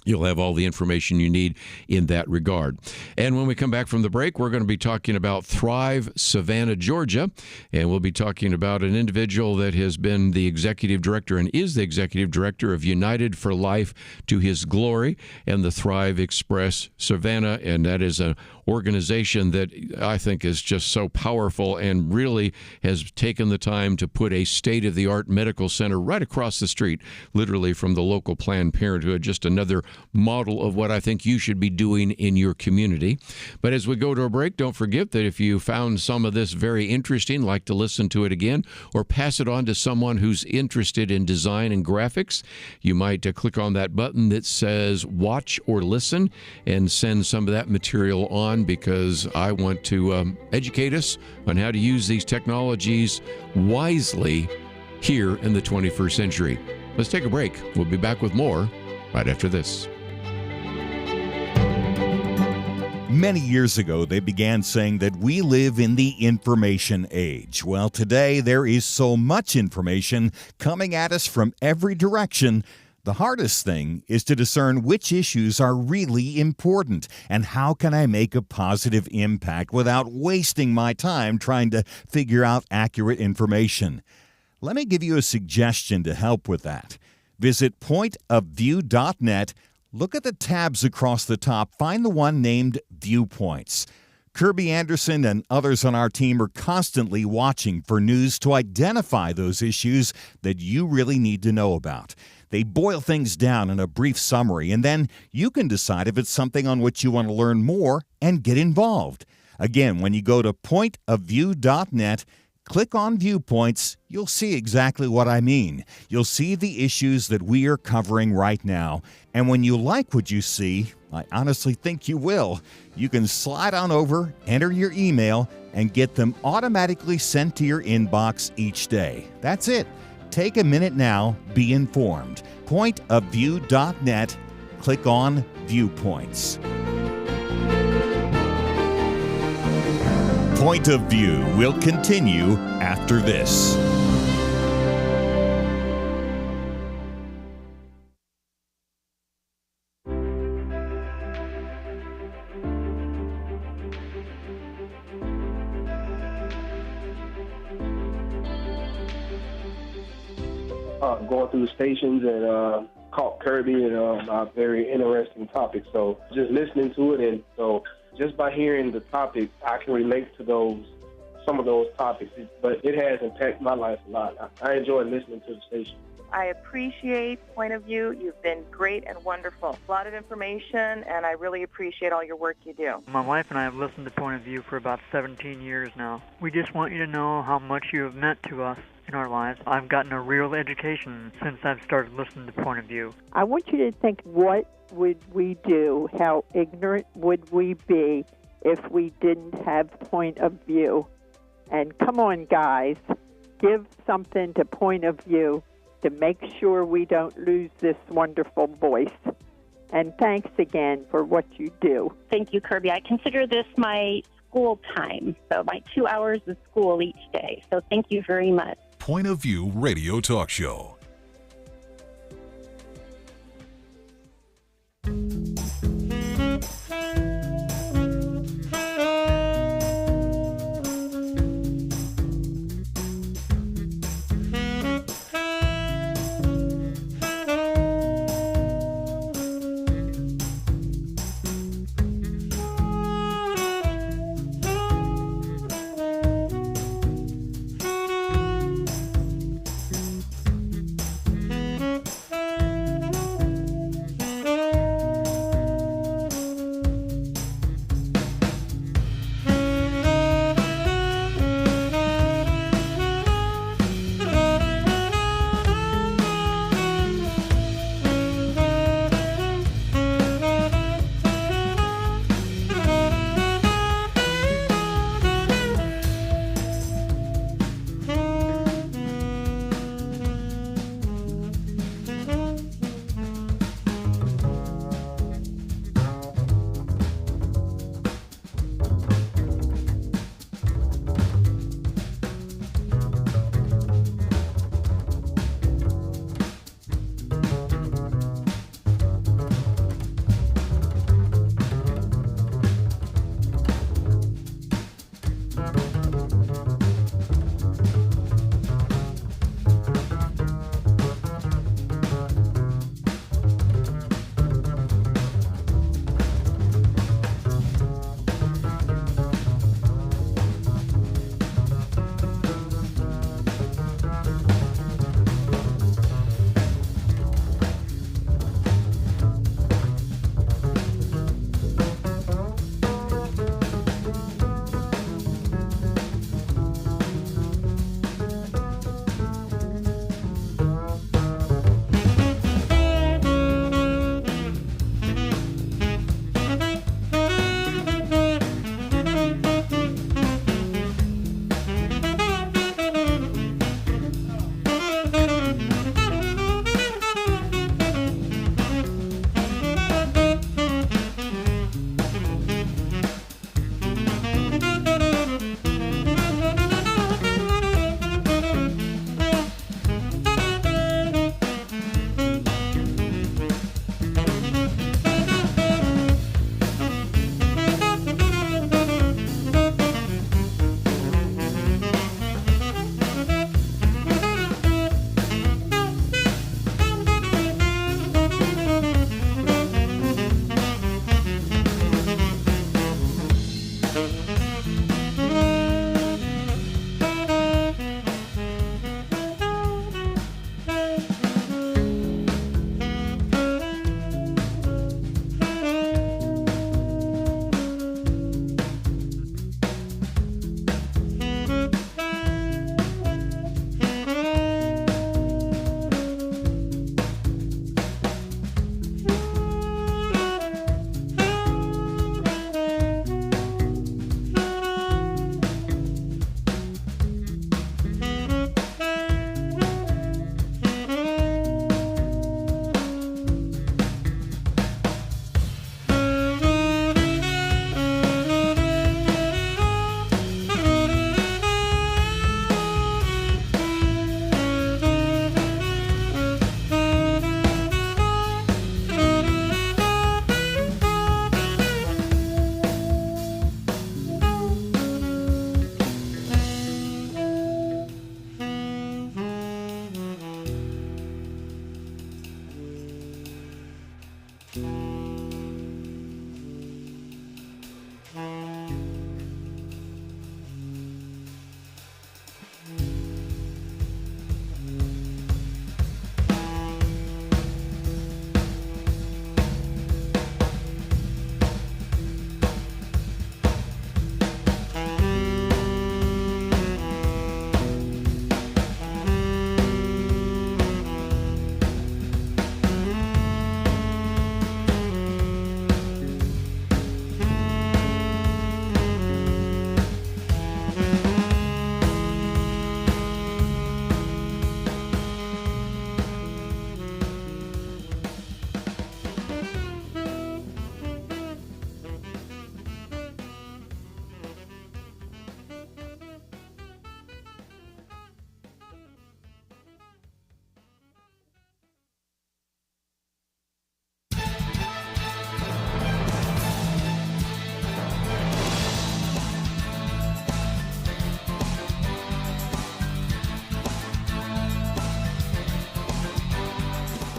you'll have all the information you need in that regard. And when we come back from the break, we're going to be talking about ThriVe Savannah, Georgia, and we'll be talking about an individual that has been the executive director and is the executive director of United for Life to His Glory and the ThriVe Express Savannah, and that is an organization that I think is just so powerful and really has taken the time to put a state-of-the-art medical center right across the street, literally from the local Planned Parenthood, just another model of what I think you should be doing in your community. But as we go to a break, don't forget that if you found some of this very interesting, like to listen to it again, or pass it on to someone who's interested in design and graphics, you might click on that button that says watch or listen and send some of that material on, because I want to educate us on how to use these technologies wisely here in the 21st century. Let's take a break. We'll be back with more right after this. Many years ago, they began saying that we live in the information age. Well, today there is so much information coming at us from every direction. The hardest thing is to discern which issues are really important and how can I make a positive impact without wasting my time trying to figure out accurate information. Let me give you a suggestion to help with that. Visit pointofview.net, look at the tabs across the top, find the one named Viewpoints. Kerby Anderson and others on our team are constantly watching for news to identify those issues that you really need to know about. They boil things down in a brief summary, and then you can decide if it's something on which you want to learn more and get involved. Again, when you go to pointofview.net, click on Viewpoints, you'll see exactly what I mean. You'll see the issues that we are covering right now. And when you like what you see, I honestly think you will, you can slide on over, enter your email, and get them automatically sent to your inbox each day. That's it. Take a minute now, be informed. Pointofview.net, click on Viewpoints. Point of View will continue after this. Going through the stations and caught Kerby and a very interesting topic. So just listening to it, and so just by hearing the topic, I can relate to some of those topics. But it has impacted my life a lot. I enjoy listening to the station. I appreciate Point of View. You've been great and wonderful. A lot of information, and I really appreciate all your work you do. My wife and I have listened to Point of View for about 17 years now. We just want you to know how much you have meant to us in our lives. I've gotten a real education since I've started listening to Point of View. I want you to think, what would we do? How ignorant would we be if we didn't have Point of View? And come on, guys, give something to Point of View to make sure we don't lose this wonderful voice. And thanks again for what you do. Thank you, Kerby. I consider this my school time, so my 2 hours of school each day. So thank you very much. Point of View Radio Talk Show.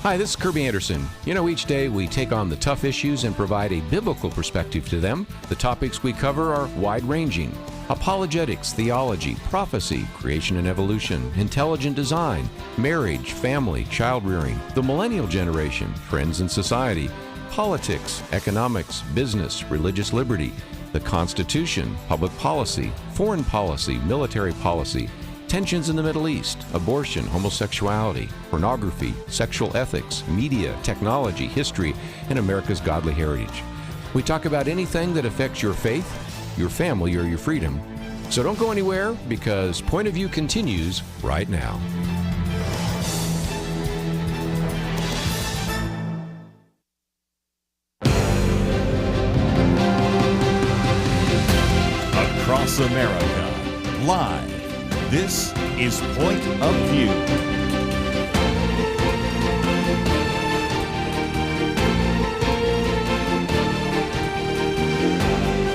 Hi, this is Kerby Anderson. You know, each day we take on the tough issues and provide a biblical perspective to them. The topics we cover are wide-ranging: apologetics, theology, prophecy, creation and evolution, intelligent design, marriage, family, child-rearing, the millennial generation, trends in society, politics, economics, business, religious liberty, the Constitution, public policy, foreign policy, military policy, tensions in the Middle East, abortion, homosexuality, pornography, sexual ethics, media, technology, history, and America's godly heritage. We talk about anything that affects your faith, your family, or your freedom. So don't go anywhere, because Point of View continues right now. Across America, live. This is Point of View.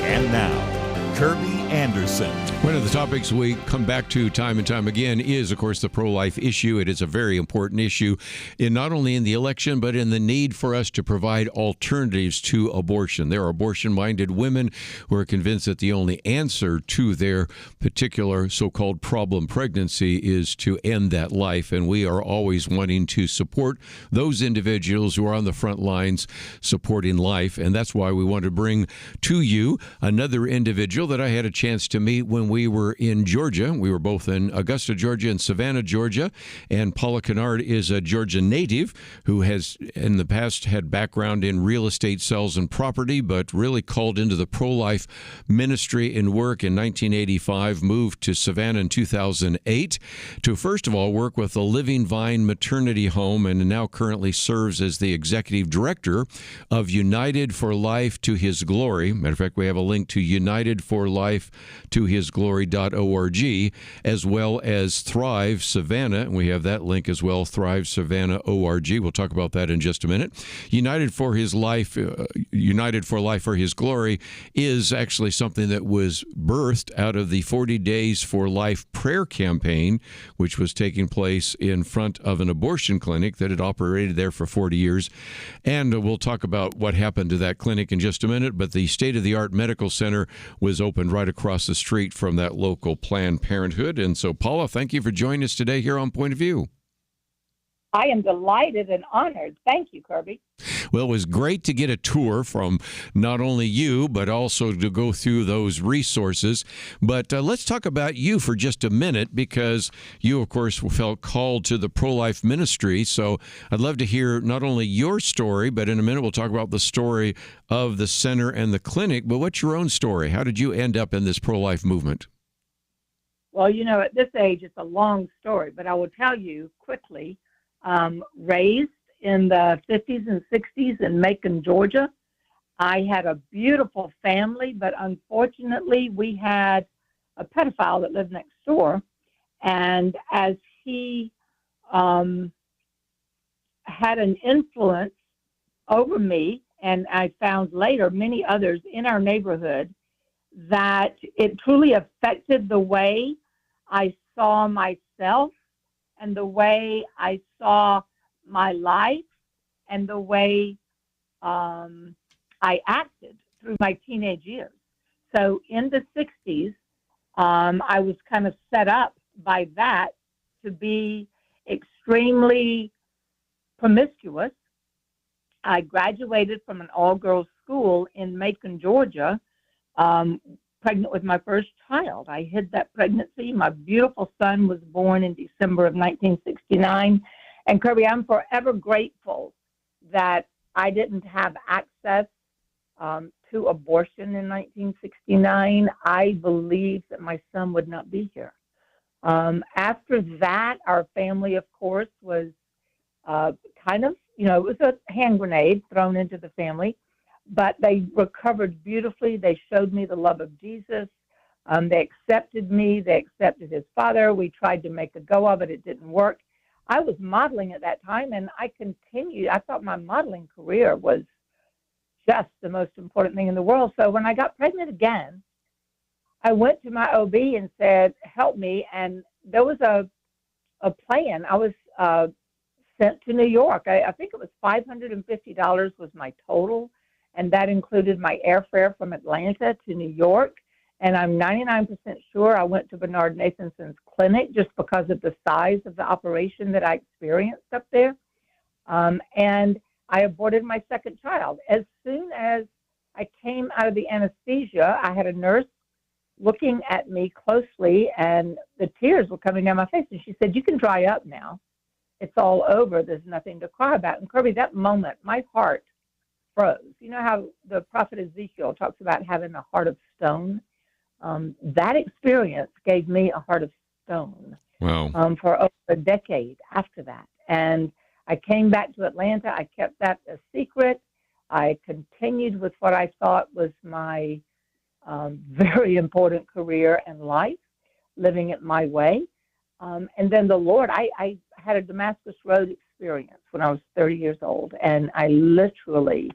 And now, Kerby Anderson. One of the topics we come back to time and time again is, of course, the pro-life issue. It is a very important issue, not only in the election, but in the need for us to provide alternatives to abortion. There are abortion-minded women who are convinced that the only answer to their particular so-called problem pregnancy is to end that life, and we are always wanting to support those individuals who are on the front lines supporting life, and that's why we want to bring to you another individual that I had a chance to meet when we were in Georgia. We were both in Augusta, Georgia, and Savannah, Georgia. And Paula Kinard is a Georgia native who has in the past had background in real estate sales and property, but really called into the pro-life ministry and work in 1985, moved to Savannah in 2008 to first of all work with the Living Vine Maternity Home, and now currently serves as the executive director of United for Life to His Glory. Matter of fact, we have a link to United for Life to His Glory.org, as well as ThriVe Savannah, and we have that link as well, ThriVe Savannah .org. We'll talk about that in just a minute. United for Life for His Glory is actually something that was birthed out of the 40 Days for Life prayer campaign, which was taking place in front of an abortion clinic that had operated there for 40 years. And we'll talk about what happened to that clinic in just a minute, but the state-of-the-art medical center was opened right across the street from that local Planned Parenthood. And so, Paula, thank you for joining us today here on Point of View. I am delighted and honored. Thank you, Kerby. Well, it was great to get a tour from not only you, but also to go through those resources. But let's talk about you for just a minute, because you, of course, felt called to the pro-life ministry. So I'd love to hear not only your story, but in a minute we'll talk about the story of the center and the clinic. But what's your own story? How did you end up in this pro-life movement? Well, you know, at this age, it's a long story, but I will tell you quickly. Raised in the 50s and 60s in Macon, Georgia. I had a beautiful family, but unfortunately we had a pedophile that lived next door. And as he had an influence over me, and I found later many others in our neighborhood, that it truly affected the way I saw myself and the way I saw my life and the way I acted through my teenage years. So in the 60s, I was kind of set up by that to be extremely promiscuous. I graduated from an all-girls school in Macon, Georgia, pregnant with my first child. I hid that pregnancy. My beautiful son was born in December of 1969. And Kerby, I'm forever grateful that I didn't have access to abortion in 1969. I believed that my son would not be here. After that, our family, of course, was kind of, you know, it was a hand grenade thrown into the family. But they recovered beautifully. They showed me the love of Jesus. They accepted me. They accepted his father. We tried to make a go of it. It didn't work. I was modeling at that time, and I continued. I thought my modeling career was just the most important thing in the world. So when I got pregnant again, I went to my OB and said, help me. And there was a plan. I was sent to New York. I think it was $550 was my total, and that included my airfare from Atlanta to New York. And I'm 99% sure I went to Bernard Nathanson's clinic just because of the size of the operation that I experienced up there. And I aborted my second child. As soon as I came out of the anesthesia, I had a nurse looking at me closely, and the tears were coming down my face. And she said, "You can dry up now. It's all over. There's nothing to cry about." And Kerby, that moment, my heart froze. You know how the prophet Ezekiel talks about having a heart of stone? That experience gave me a heart of stone. Wow. For over a decade after that. And I came back to Atlanta. I kept that a secret. I continued with what I thought was my very important career and life, living it my way. And then the Lord, I had a Damascus Road experience when I was 30 years old, and I literally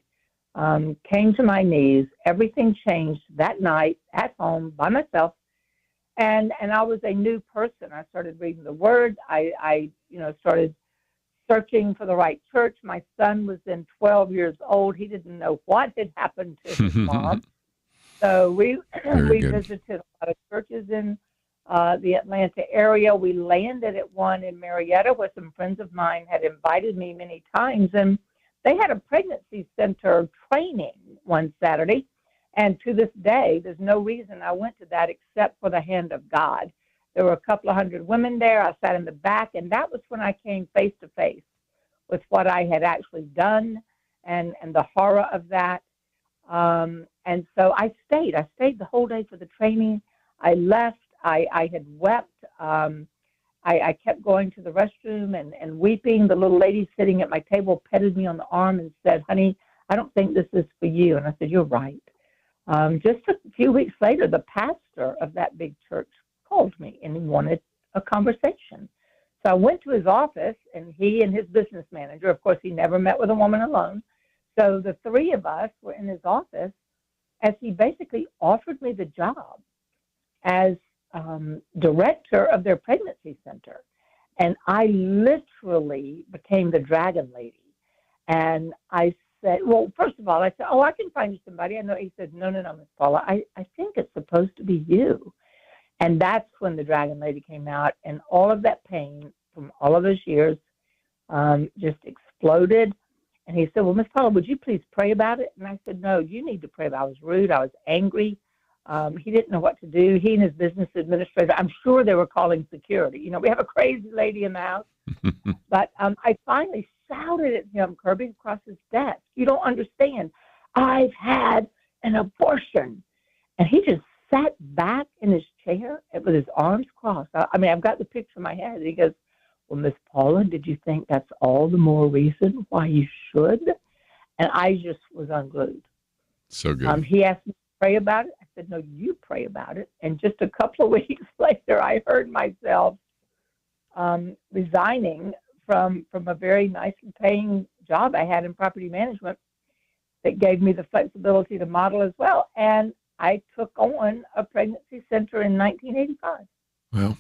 came to my knees. Everything changed that night at home by myself, and I was a new person. I started reading the Word. I started searching for the right church. My son was then 12 years old. He didn't know what had happened to his mom. So we visited a lot of churches in the Atlanta area. We landed at one in Marietta where some friends of mine had invited me many times, and they had a pregnancy center training one Saturday. And to this day, there's no reason I went to that except for the hand of God. There were a couple of hundred women there. I sat in the back, and that was when I came face to face with what I had actually done and the horror of that. And so I stayed. I stayed the whole day for the training. I left. I had wept. I kept going to the restroom and weeping. The little lady sitting at my table petted me on the arm and said, "Honey, I don't think this is for you." And I said, "You're right." Just a few weeks later, the pastor of that big church called me and he wanted a conversation. So I went to his office, and he and his business manager, of course, he never met with a woman alone. So the three of us were in his office as he basically offered me the job as director of their pregnancy center. And I literally became the dragon lady. And I said, well, first of all, I said, "Oh, I can find you somebody." I know. He said, No, Miss Paula, I think it's supposed to be you. And that's when the dragon lady came out, and all of that pain from all of those years just exploded. And he said, "Well, Miss Paula, would you please pray about it?" And I said, "No, you need to pray about it." I was rude. I was angry. He didn't know what to do. He and his business administrator, I'm sure they were calling security. You know, we have a crazy lady in the house. But I finally shouted at him, Kerby, across his desk, "You don't understand. I've had an abortion." And he just sat back in his chair with his arms crossed. I mean, I've got the picture in my head. He goes, "Well, Miss Paula, did you think that's all the more reason why you should?" And I just was unglued. So good. He asked me to pray about it. I said, "No, you pray about it." And just a couple of weeks later, I heard myself resigning from a very nicely paying job I had in property management that gave me the flexibility to model as well. And I took on a pregnancy center in 1985. Well,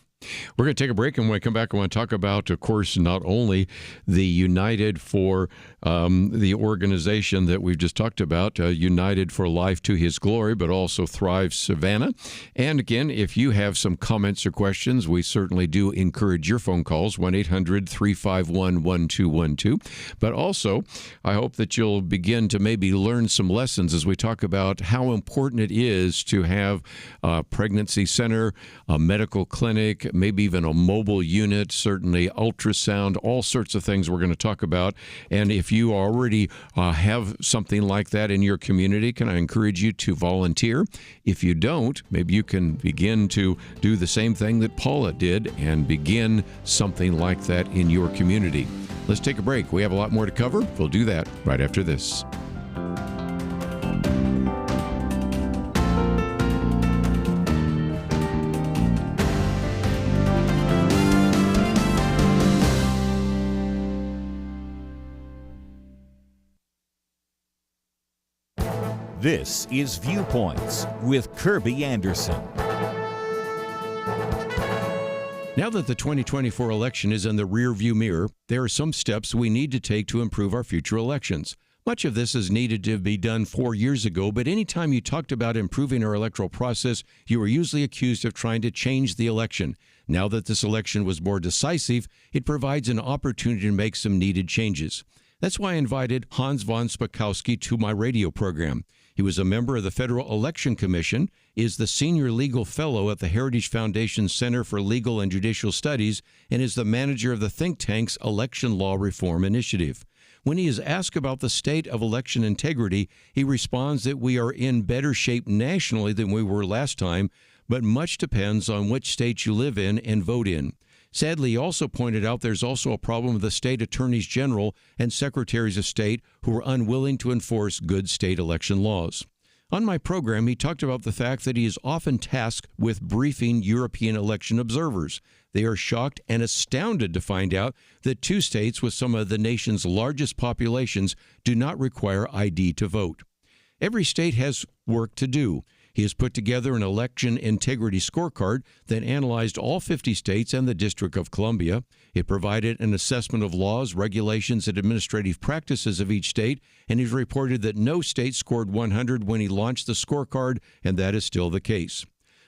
we're going to take a break, and when we come back, I want to talk about, of course, not only the United for the organization that we've just talked about, United for Life to His Glory, but also ThriVe Savannah. And again, if you have some comments or questions, we certainly do encourage your phone calls, 1-800-351-1212. But also, I hope that you'll begin to maybe learn some lessons as we talk about how important it is to have a pregnancy center, a medical clinic, maybe even a mobile unit, certainly ultrasound, all sorts of things we're going to talk about. And if you already have something like that in your community, can I encourage you to volunteer? If you don't, maybe you can begin to do the same thing that Paula did and begin something like that in your community. Let's take a break. We have a lot more to cover. We'll do that right after this. This is Viewpoints with Kerby Anderson. Now that the 2024 election is in the rearview mirror, there are some steps we need to take to improve our future elections. Much of this is needed to be done 4 years ago, but anytime you talked about improving our electoral process, you were usually accused of trying to change the election. Now that this election was more decisive, it provides an opportunity to make some needed changes. That's why I invited Hans von Spakowski to my radio program. He was a member of the Federal Election Commission, is the Senior Legal Fellow at the Heritage Foundation Center for Legal and Judicial Studies, and is the manager of the think tank's Election Law Reform Initiative. When he is asked about the state of election integrity, he responds that we are in better shape nationally than we were last time, but much depends on which state you live in and vote in. Sadly, he also pointed out there's also a problem with the state attorneys general and secretaries of state who are unwilling to enforce good state election laws. On my program, he talked about the fact that he is often tasked with briefing European election observers. They are shocked and astounded to find out that 2 states with some of the nation's largest populations do not require ID to vote. Every state has work to do. He has put together an election integrity scorecard that analyzed all 50 states and the District of Columbia. It provided an assessment of laws, regulations, and administrative practices of each state, and he's reported that no state scored 100 when he launched the scorecard, and that is still the case.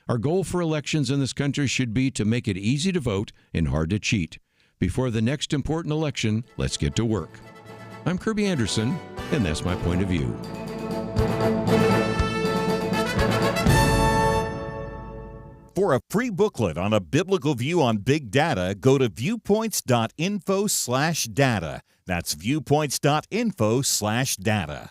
Our goal for elections in this country should be to make it easy to vote and hard to cheat. Before the next important election, let's get to work. I'm Kerby Anderson, and that's my point of view. For a free booklet on a biblical view on big data, go to viewpoints.info/data. That's viewpoints.info/data.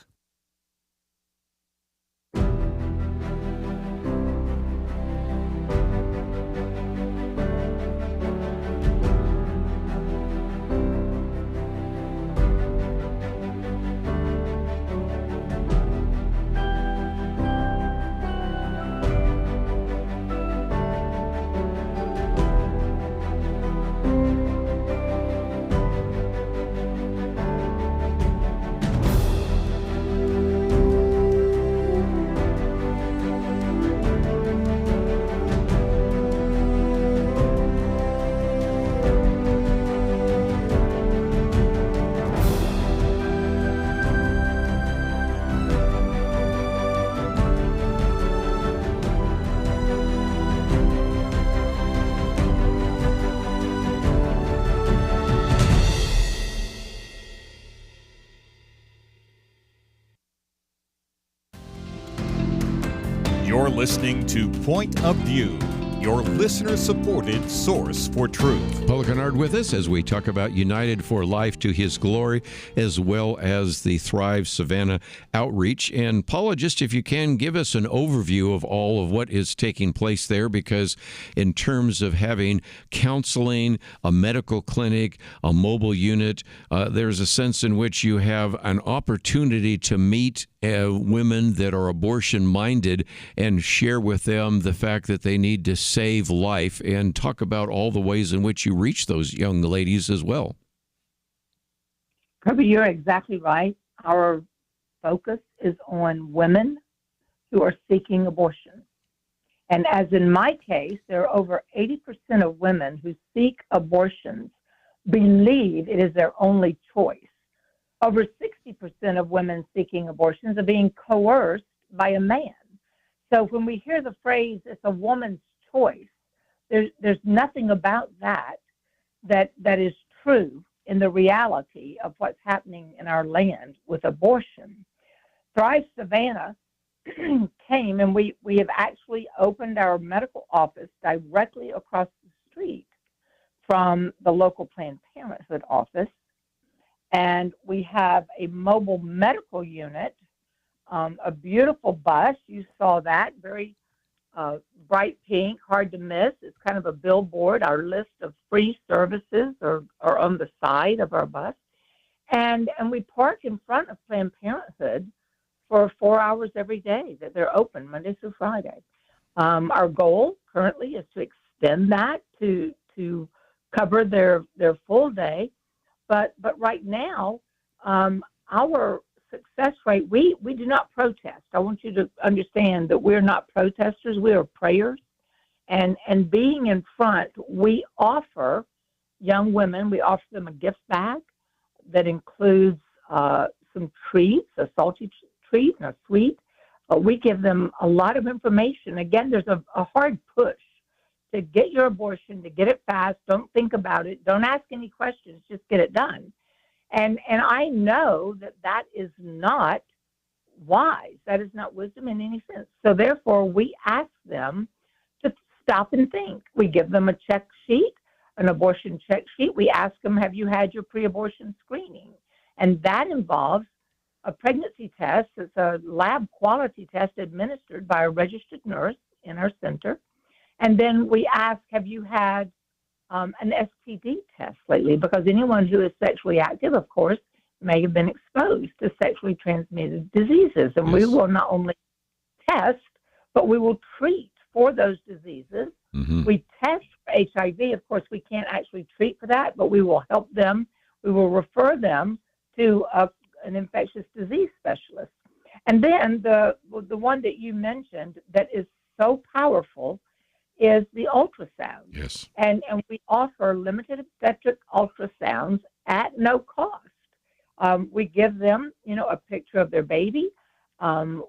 You're listening to Point of View, your listener-supported source for truth. Paula Kinard with us as we talk about United for Life to His Glory, as well as the ThriVe Savannah outreach. And Paula, just if you can, give us an overview of all of what is taking place there, because in terms of having counseling, a medical clinic, a mobile unit, there's a sense in which you have an opportunity to meet women that are abortion-minded and share with them the fact that they need to save life, and talk about all the ways in which you reach those young ladies as well. Kirby, you're exactly right. Our focus is on women who are seeking abortion. And as in my case, there are over 80% of women who seek abortions believe it is their only choice. Over 60% of women seeking abortions are being coerced by a man. So when we hear the phrase, it's a woman's choice, there's nothing about that is true in the reality of what's happening in our land with abortion. ThriVe Savannah came, and we have actually opened our medical office directly across the street from the local Planned Parenthood office. And we have a mobile medical unit, a beautiful bus. You saw that, very bright pink, hard to miss. It's kind of a billboard. Our list of free services are on the side of our bus. And we park in front of Planned Parenthood for 4 hours every day that they're open, Monday through Friday. Our goal currently is to extend that to cover their full day. But right now, our success rate, we do not protest. I want you to understand that we're not protesters. We are prayers. And being in front, we offer young women, we offer them a gift bag that includes some treats, a salty treat and a sweet. We give them a lot of information. Again, there's a hard push to get your abortion, to get it fast. Don't think about it. Don't ask any questions. Just get it done. And I know that is not wise. That is not wisdom in any sense. So therefore, we ask them to stop and think. We give them a check sheet, an abortion check sheet. We ask them, have you had your pre-abortion screening? And that involves a pregnancy test. It's a lab quality test administered by a registered nurse in our center. And then we ask, have you had an STD test lately? Because anyone who is sexually active, of course, may have been exposed to sexually transmitted diseases. And we will not only test, but we will treat for those diseases. Mm-hmm. We test for HIV. Of course, we can't actually treat for that, but we will help them. We will refer them to an infectious disease specialist. And then the one that you mentioned that is so powerful is the ultrasound. Yes. And we offer limited obstetric ultrasounds at no cost. We give them, a picture of their baby.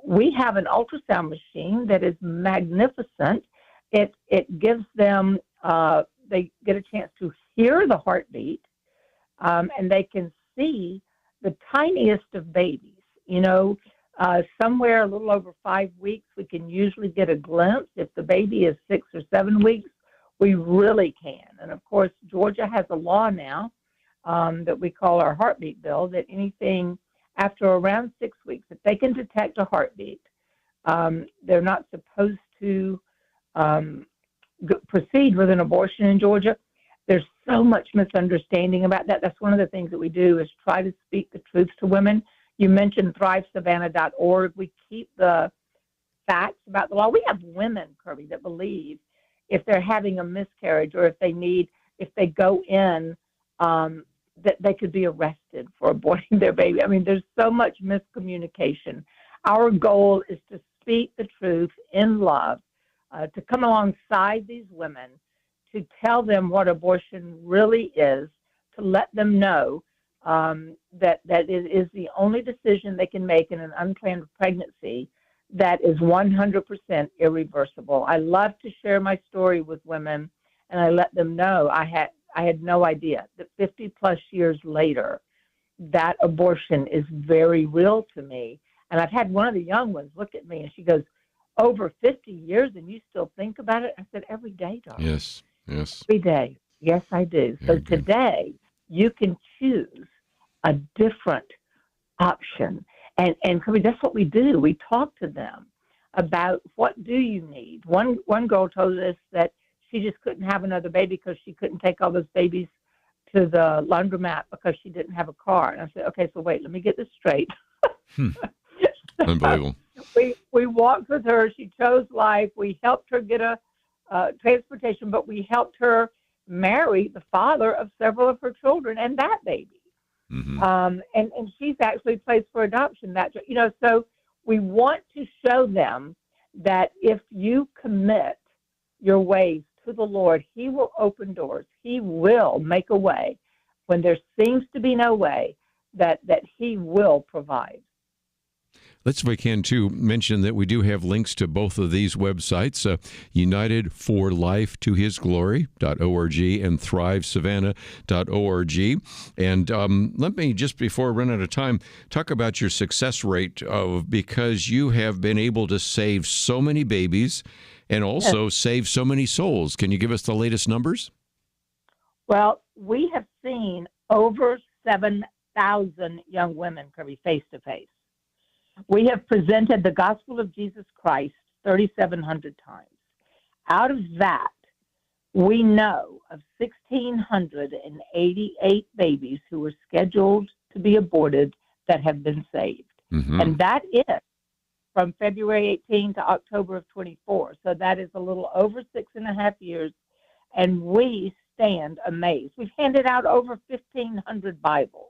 We have an ultrasound machine that is magnificent. It gives them, they get a chance to hear the heartbeat, and they can see the tiniest of babies. Somewhere a little over 5 weeks, we can usually get a glimpse. If the baby is 6 or 7 weeks, we really can. And of course, Georgia has a law now that we call our heartbeat bill, that anything after around 6 weeks, if they can detect a heartbeat, they're not supposed to proceed with an abortion in Georgia. There's so much misunderstanding about that. That's one of the things that we do, is try to speak the truth to women. You mentioned ThriveSavannah.org. We keep the facts about the law. We have women, Kerby, that believe if they're having a miscarriage or if they go in, that they could be arrested for aborting their baby. I mean, there's so much miscommunication. Our goal is to speak the truth in love, to come alongside these women, to tell them what abortion really is, to let them know that it is the only decision they can make in an unplanned pregnancy that is 100% irreversible. I love to share my story with women, and I let them know I had no idea that 50 plus years later, that abortion is very real to me. And I've had one of the young ones look at me and she goes, over 50 years and you still think about it? I said, every day, darling. Yes. Every day. Yes, I do. So today you can choose a different option. And that's what we do. We talk to them about, what do you need? One girl told us that she just couldn't have another baby because she couldn't take all those babies to the laundromat because she didn't have a car. And I said, okay, so wait, let me get this straight. Unbelievable. We walked with her. She chose life. We helped her get a transportation, but we helped her marry the father of several of her children and that baby. Mm-hmm. And she's actually placed for adoption. So we want to show them that if you commit your ways to the Lord, He will open doors. He will make a way when there seems to be no way, that He will provide. Let's, if we can, too, mention that we do have links to both of these websites, United for Life to His Glory.org and ThriveSavannah.org. And let me, just before I run out of time, talk about your success rate because you have been able to save so many babies and also save so many souls. Can you give us the latest numbers? Well, we have seen over 7,000 young women, Kerby, face-to-face. We have presented the gospel of Jesus Christ 3,700 times. Out of that, we know of 1,688 babies who were scheduled to be aborted that have been saved. Mm-hmm. And that is from February 18 to October of 24. So that is a little over 6.5 years, and we stand amazed. We've handed out over 1,500 Bibles.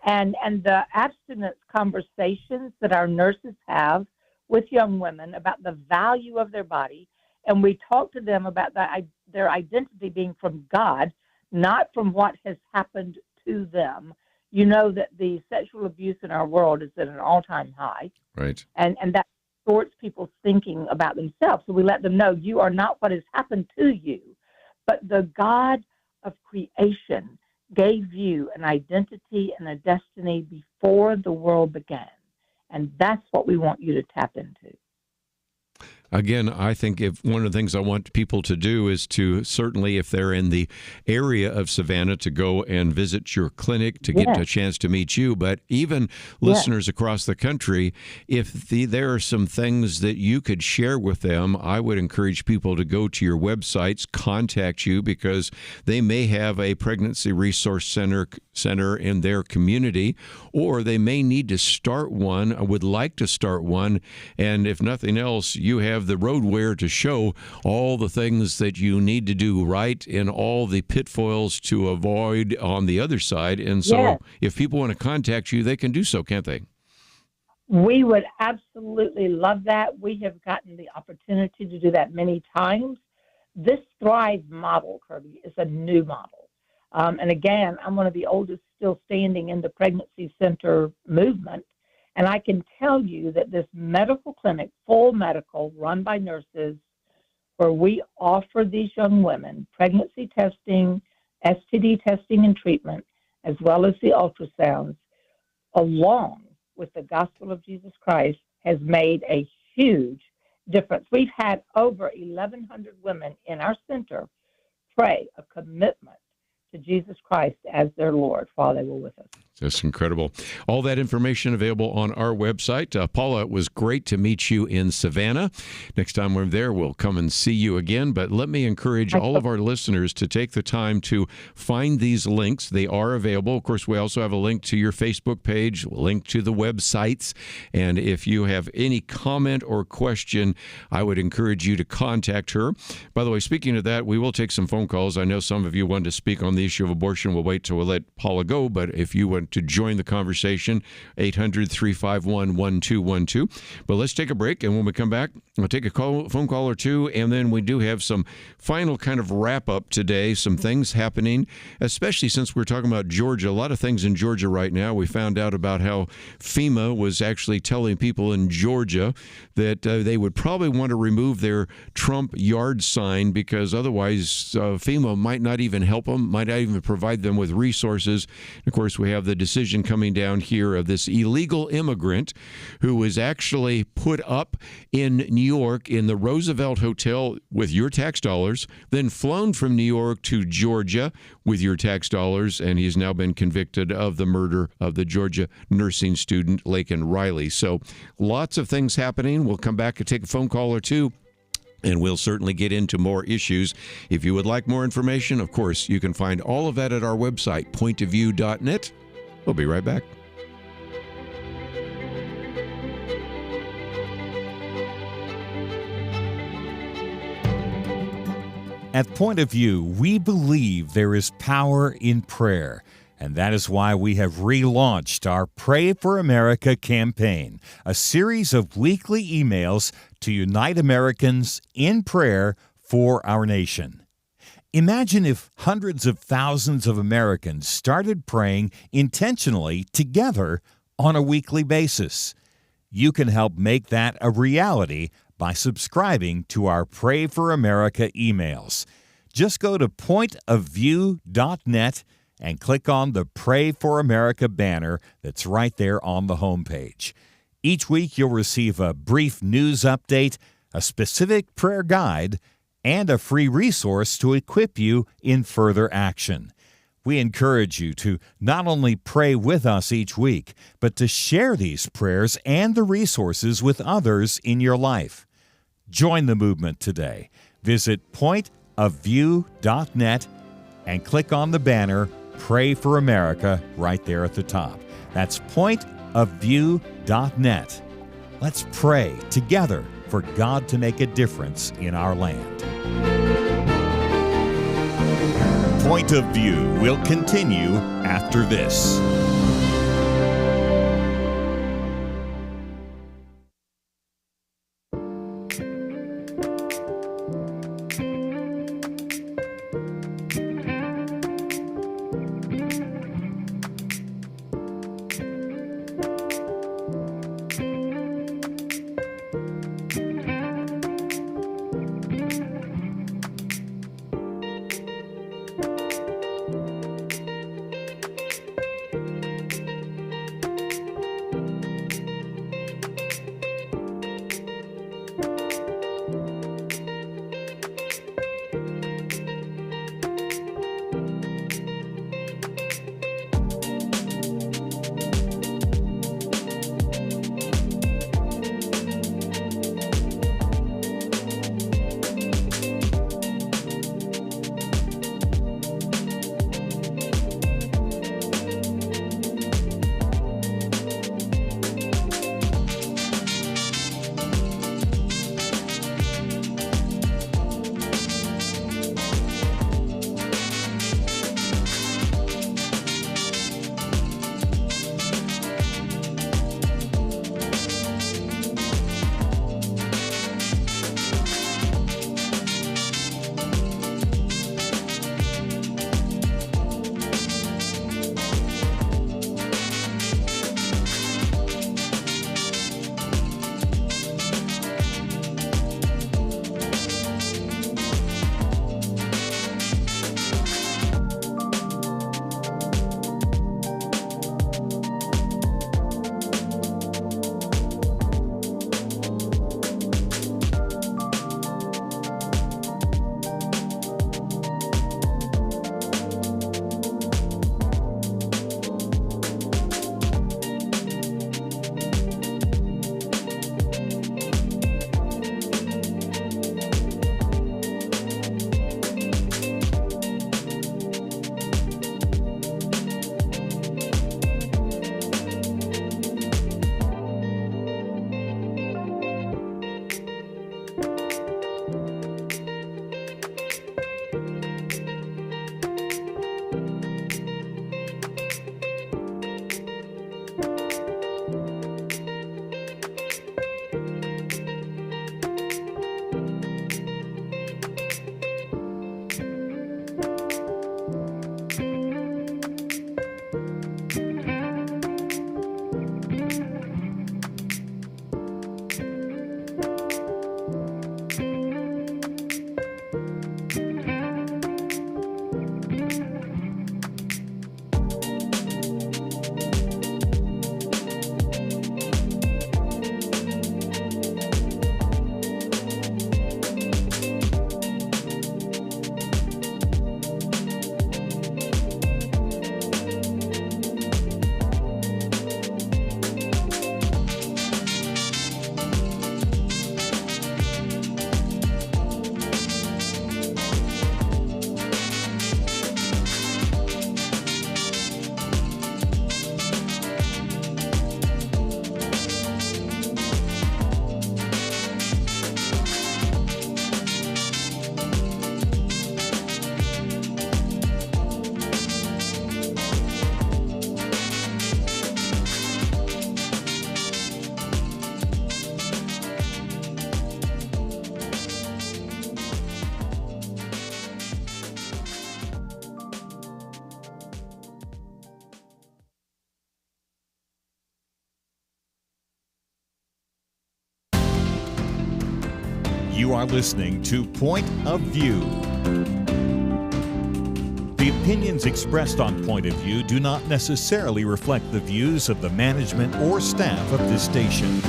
And the abstinence conversations that our nurses have with young women about the value of their body And we talk to them about their identity being from God, not from what has happened to them. You know that the sexual abuse in our world is at an all-time high. Right. And that distorts people's thinking about themselves. So we let them know you are not what has happened to you, but the God of creation gave you an identity and a destiny before the world began. And that's what we want you to tap into. Again, I think if one of the things I want people to do is to certainly, if they're in the area of Savannah, to go and visit your clinic to get a chance to meet you. But even listeners across the country, if there are some things that you could share with them, I would encourage people to go to your websites, contact you, because they may have a pregnancy resource center in their community, or they may need to start one, or would like to start one. And if nothing else, you have the roadware to show all the things that you need to do right and all the pitfalls to avoid on the other side. And so if people want to contact you, they can do so, can't they? We would absolutely love that. We have gotten the opportunity to do that many times. This ThriVe model, Kerby, is a new model. And again, I'm one of the oldest still standing in the pregnancy center movement. And I can tell you that this medical clinic, full medical, run by nurses, where we offer these young women pregnancy testing, STD testing and treatment, as well as the ultrasounds, along with the gospel of Jesus Christ, has made a huge difference. We've had over 1,100 women in our center pray a commitment to Jesus Christ as their Lord while they were with us. That's incredible. All that information available on our website. Paula, it was great to meet you in Savannah. Next time we're there, we'll come and see you again. But let me encourage all of our listeners to take the time to find these links. They are available. Of course, we also have a link to your Facebook page, a link to the websites. And if you have any comment or question, I would encourage you to contact her. By the way, speaking of that, we will take some phone calls. I know some of you wanted to speak on the issue of abortion. We'll wait till we let Paula go. But if you want to join the conversation, 800-351-1212. But let's take a break, and when we come back, we'll take a phone call or two, and then we do have some final kind of wrap-up today, some things happening, especially since we're talking about Georgia. A lot of things in Georgia right now. We found out about how FEMA was actually telling people in Georgia that they would probably want to remove their Trump yard sign because otherwise FEMA might not even help them, might not even provide them with resources. Of course, we have the decision coming down here of this illegal immigrant who was actually put up in New York in the Roosevelt Hotel with your tax dollars, then flown from New York to Georgia with your tax dollars, and he's now been convicted of the murder of the Georgia nursing student, Laken Riley. So lots of things happening. We'll come back and take a phone call or two, and we'll certainly get into more issues. If you would like more information, of course, you can find all of that at our website, pointofview.net. We'll be right back. At Point of View, we believe there is power in prayer, and that is why we have relaunched our Pray for America campaign, a series of weekly emails to unite Americans in prayer for our nation. Imagine if hundreds of thousands of Americans started praying intentionally together on a weekly basis. You can help make that a reality by subscribing to our Pray for America emails. Just go to pointofview.net and click on the Pray for America banner that's right there on the homepage. Each week you'll receive a brief news update, a specific prayer guide, and a free resource to equip you in further action. We encourage you to not only pray with us each week, but to share these prayers and the resources with others in your life. Join the movement today. Visit pointofview.net and click on the banner Pray for America right there at the top. That's pointofview.net. Let's pray together for God to make a difference in our land. Point of View will continue after this. You are listening to Point of View. The opinions expressed on Point of View do not necessarily reflect the views of the management or staff of this station.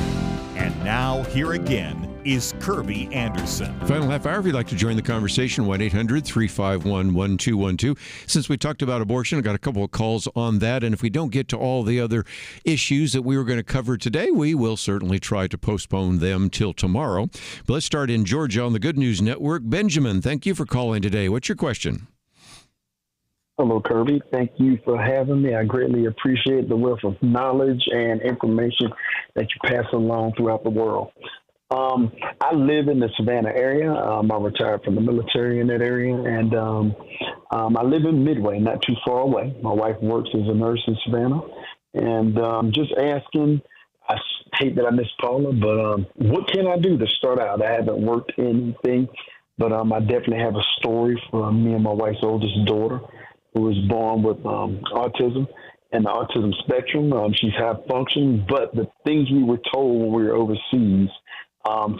And now, here again is Kerby Anderson. Final half hour, if you'd like to join the conversation, 1-800-351-1212. Since we talked about abortion, I got a couple of calls on that, and if we don't get to all the other issues that we were going to cover today, we will certainly try to postpone them till tomorrow. But let's start in Georgia on the Good News Network. Benjamin, thank you for calling today. What's your question? Hello, Kerby. Thank you for having me. I greatly appreciate the wealth of knowledge and information that you pass along throughout the world. I live in the Savannah area. I retired from the military in that area, and I live in Midway, not too far away. My wife works as a nurse in Savannah, and just asking, I hate that I missed Paula, but what can I do to start out? I haven't worked anything, but I definitely have a story for me and my wife's oldest daughter, who was born with autism and the autism spectrum. She's high functioning, but the things we were told when we were overseas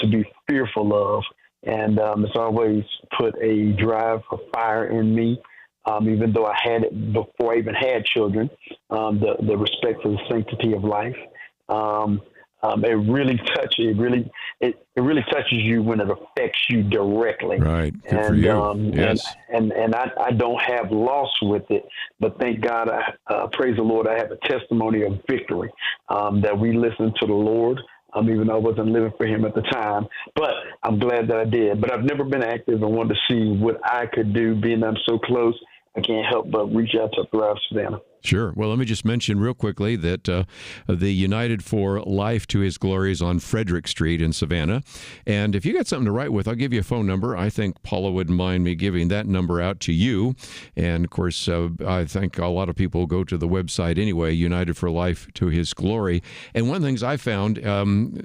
to be fearful of, and it's always put a drive, a fire in me, even though I had it before I even had children, the respect for the sanctity of life. It really touches you when it affects you directly. Right. Good for you. Yes. And I don't have loss with it, but thank God, praise the Lord, I have a testimony of victory, that we listened to the Lord, even though I wasn't living for him at the time, but I'm glad that I did. But I've never been active and wanted to see what I could do. Being I'm so close, I can't help but reach out to ThriVe Savannah. Sure. Well, let me just mention real quickly that the United for Life to His Glory is on Frederick Street in Savannah. And if you got something to write with, I'll give you a phone number. I think Paula wouldn't mind me giving that number out to you. And, of course, I think a lot of people go to the website anyway, United for Life to His Glory. And one of the things I found,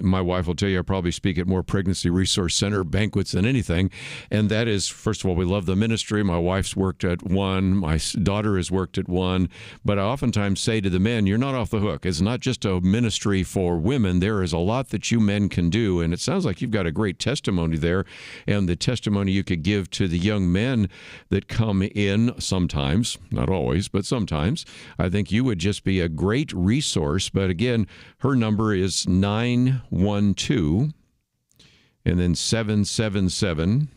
my wife will tell you, I probably speak at more Pregnancy Resource Center banquets than anything. And that is, first of all, we love the ministry. My wife's worked at one. My daughter has worked at one. But I oftentimes say to the men, you're not off the hook. It's not just a ministry for women. There is a lot that you men can do. And it sounds like you've got a great testimony there. And the testimony you could give to the young men that come in sometimes, not always, but sometimes, I think you would just be a great resource. But again, her number is 912 and then 777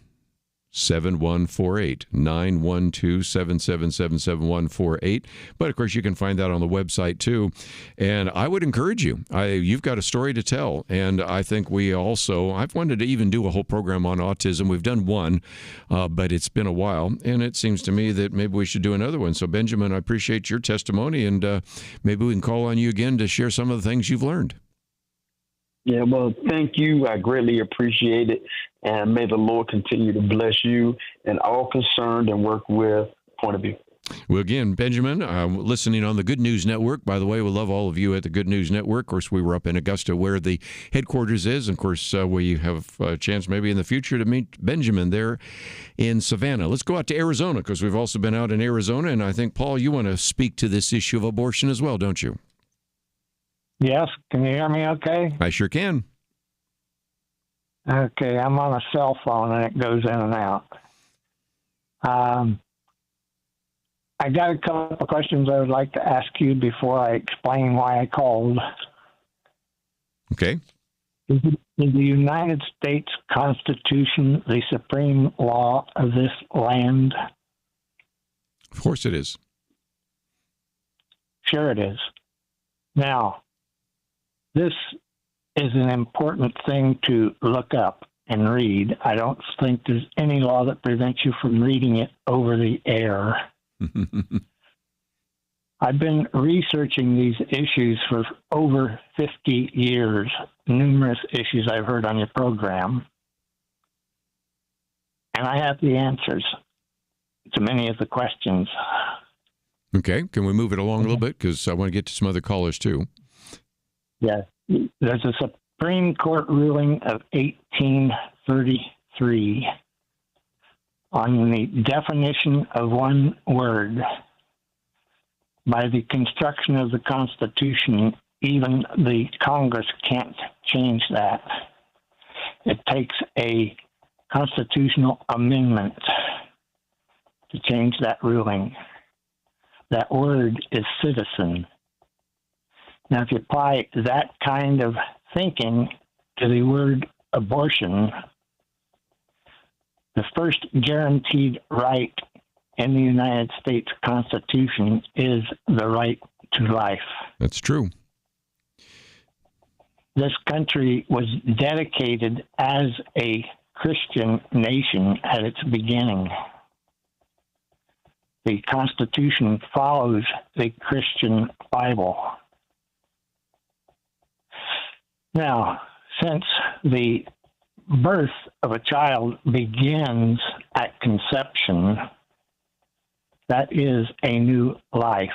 7148, 912-777-7148. But, of course, you can find that on the website, too. And I would encourage you. You've got a story to tell. And I think I've wanted to even do a whole program on autism. We've done one, but it's been a while. And it seems to me that maybe we should do another one. So, Benjamin, I appreciate your testimony. And maybe we can call on you again to share some of the things you've learned. Yeah, well, thank you. I greatly appreciate it. And may the Lord continue to bless you and all concerned and work with Point of View. Well, again, Benjamin, listening on the Good News Network. By the way, we love all of you at the Good News Network. Of course, we were up in Augusta where the headquarters is. And, of course, we have a chance maybe in the future to meet Benjamin there in Savannah. Let's go out to Arizona because we've also been out in Arizona. And I think, Paul, you want to speak to this issue of abortion as well, don't you? Yes. Can you hear me okay? I sure can. Okay. I'm on a cell phone and it goes in and out. I got a couple of questions I would like to ask you before I explain why I called. Okay. Is the United States Constitution the supreme law of this land? Of course it is. Sure it is. Now, this is an important thing to look up and read. I don't think there's any law that prevents you from reading it over the air. I've been researching these issues for over 50 years, numerous issues I've heard on your program, and I have the answers to many of the questions. Okay. Can we move it along a little bit? Because I want to get to some other callers, too. Yes. There's a Supreme Court ruling of 1833 on the definition of one word. By the construction of the Constitution, even the Congress can't change that. It takes a constitutional amendment to change that ruling. That word is citizen. Now, if you apply that kind of thinking to the word abortion, the first guaranteed right in the United States Constitution is the right to life. That's true. This country was dedicated as a Christian nation at its beginning. The Constitution follows the Christian Bible. Now, since the birth of a child begins at conception, that is a new life.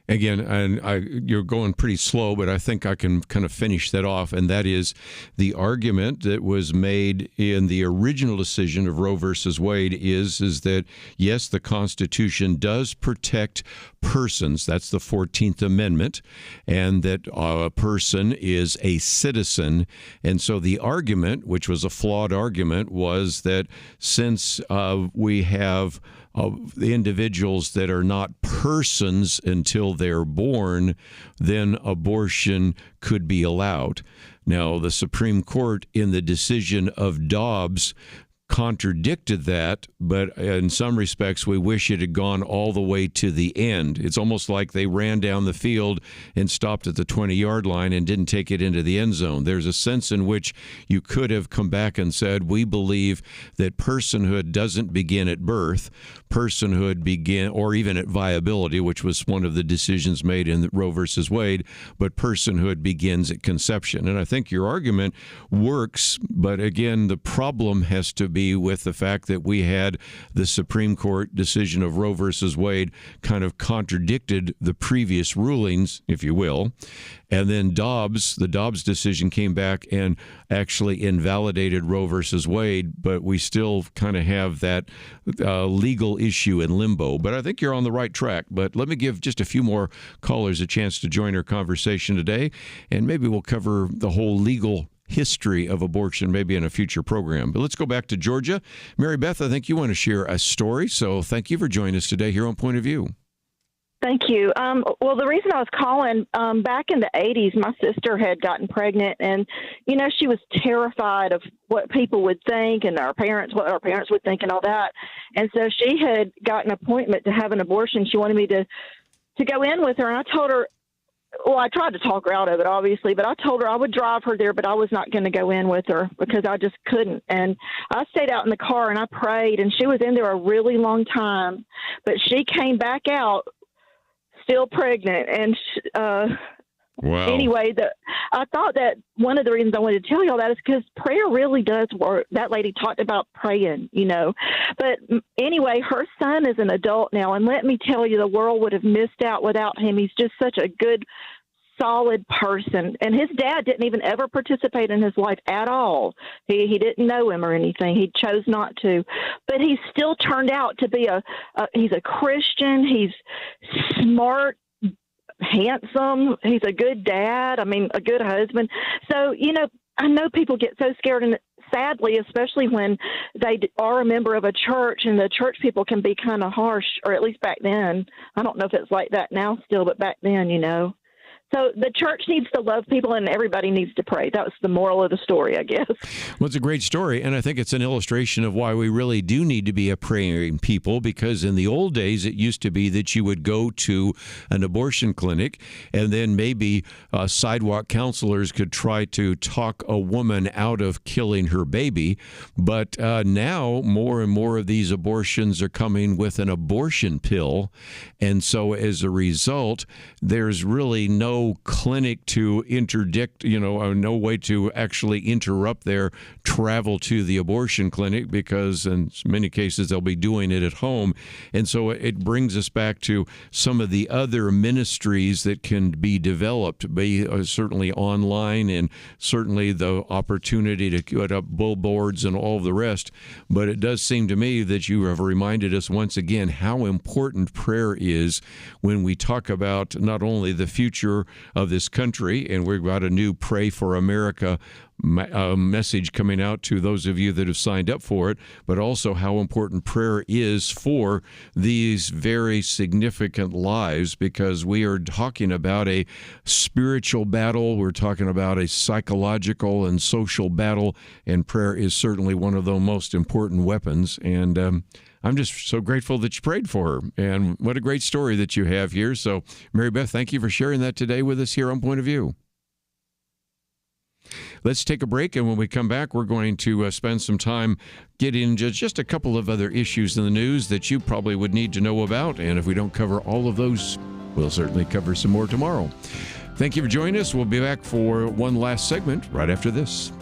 Again, and you're going pretty slow, but I think I can kind of finish that off, and that is the argument that was made in the original decision of Roe versus Wade is that, yes, the Constitution does protect persons. That's the 14th Amendment, and that a person is a citizen. And so the argument, which was a flawed argument, was that since we have the individuals that are not persons until they're born, then abortion could be allowed. Now, the Supreme Court, in the decision of Dobbs, contradicted that, but in some respects, we wish it had gone all the way to the end. It's almost like they ran down the field and stopped at the 20-yard line and didn't take it into the end zone. There's a sense in which you could have come back and said, we believe that personhood doesn't begin at birth. Personhood begin, or even at viability, which was one of the decisions made in Roe versus Wade, but personhood begins at conception. And I think your argument works, but again, the problem has to be with the fact that we had the Supreme Court decision of Roe versus Wade kind of contradicted the previous rulings, if you will. And then the Dobbs decision came back and actually invalidated Roe versus Wade, but we still kind of have that legal issue in limbo. But I think you're on the right track. But let me give just a few more callers a chance to join our conversation today, and maybe we'll cover the whole legal history of abortion maybe in a future program. But let's go back to Georgia. Mary Beth, I think you want to share a story, so thank you for joining us today here on Point of View. Thank you. Well, the reason I was calling, back in the 80s, my sister had gotten pregnant, and, she was terrified of what people would think and what our parents would think and all that. And so she had got an appointment to have an abortion. She wanted me to go in with her, and I told her, well, I tried to talk her out of it, obviously, but I told her I would drive her there, but I was not going to go in with her because I just couldn't. And I stayed out in the car and I prayed, and she was in there a really long time, but she came back out still pregnant. And wow. Anyway, I thought that one of the reasons I wanted to tell you all that is because prayer really does work. That lady talked about praying, But anyway, her son is an adult now, and let me tell you, the world would have missed out without him. He's just such a good, solid person. And his dad didn't even ever participate in his life at all. He didn't know him or anything. He chose not to. But he still turned out to be he's a Christian. He's smart, handsome. He's a good dad. A good husband. So, I know people get so scared, and sadly, especially when they are a member of a church, and the church people can be kind of harsh, or at least back then. I don't know if it's like that now still, but back then, So the church needs to love people, and everybody needs to pray. That was the moral of the story, I guess. Well, it's a great story, and I think it's an illustration of why we really do need to be a praying people, because in the old days, it used to be that you would go to an abortion clinic, and then maybe sidewalk counselors could try to talk a woman out of killing her baby. But now, more and more of these abortions are coming with an abortion pill, and so as a result, there's really no clinic to interdict, no way to actually interrupt their travel to the abortion clinic, because in many cases they'll be doing it at home. And so it brings us back to some of the other ministries that can be developed, certainly online, and certainly the opportunity to put up billboards and all of the rest. But it does seem to me that you have reminded us once again how important prayer is when we talk about not only the future of this country. And we've got a new Pray for America message coming out to those of you that have signed up for it, but also how important prayer is for these very significant lives, because we are talking about a spiritual battle, we're talking about a psychological and social battle, and prayer is certainly one of the most important weapons. And I'm just so grateful that you prayed for her, and what a great story that you have here. So, Mary Beth, thank you for sharing that today with us here on Point of View. Let's take a break, and when we come back, we're going to spend some time getting into just a couple of other issues in the news that you probably would need to know about, and if we don't cover all of those, we'll certainly cover some more tomorrow. Thank you for joining us. We'll be back for one last segment right after this.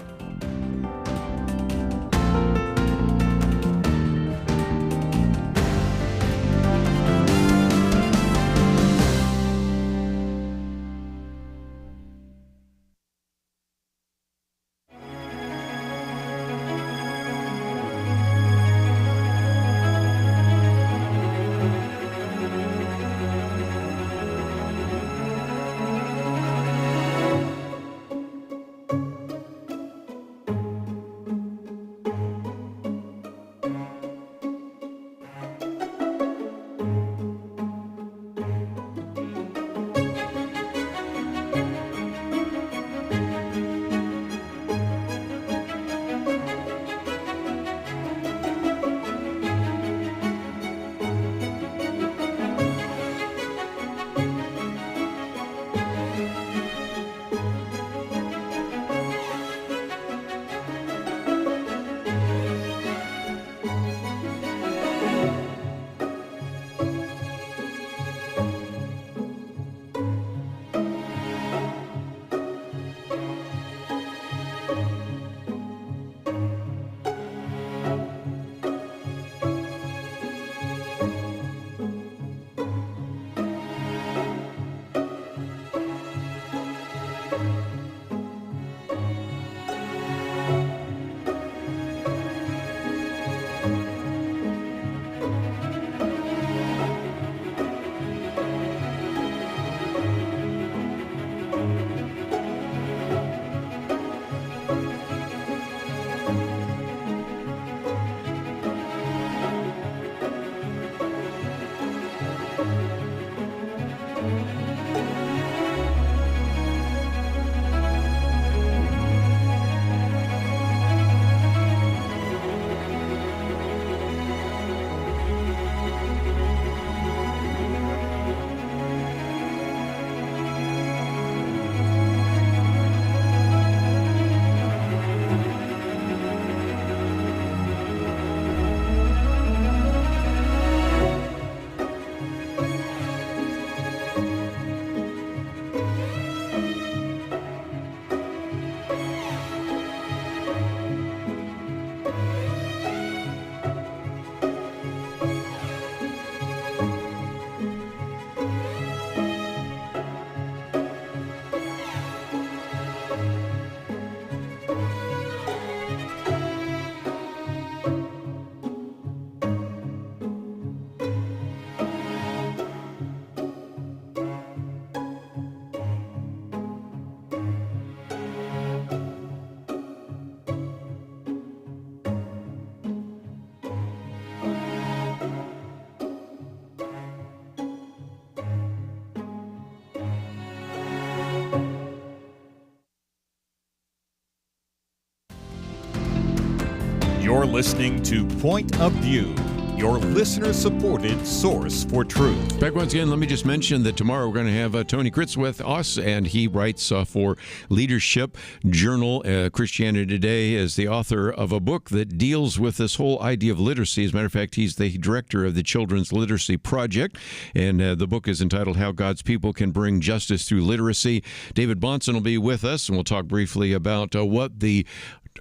You're listening to Point of View, your listener-supported source for truth. Back once again, let me just mention that tomorrow we're going to have Tony Kritz with us, and he writes for Leadership Journal. Christianity Today is the author of a book that deals with this whole idea of literacy. As a matter of fact, he's the director of the Children's Literacy Project, and the book is entitled How God's People Can Bring Justice Through Literacy. David Bonson will be with us, and we'll talk briefly about what the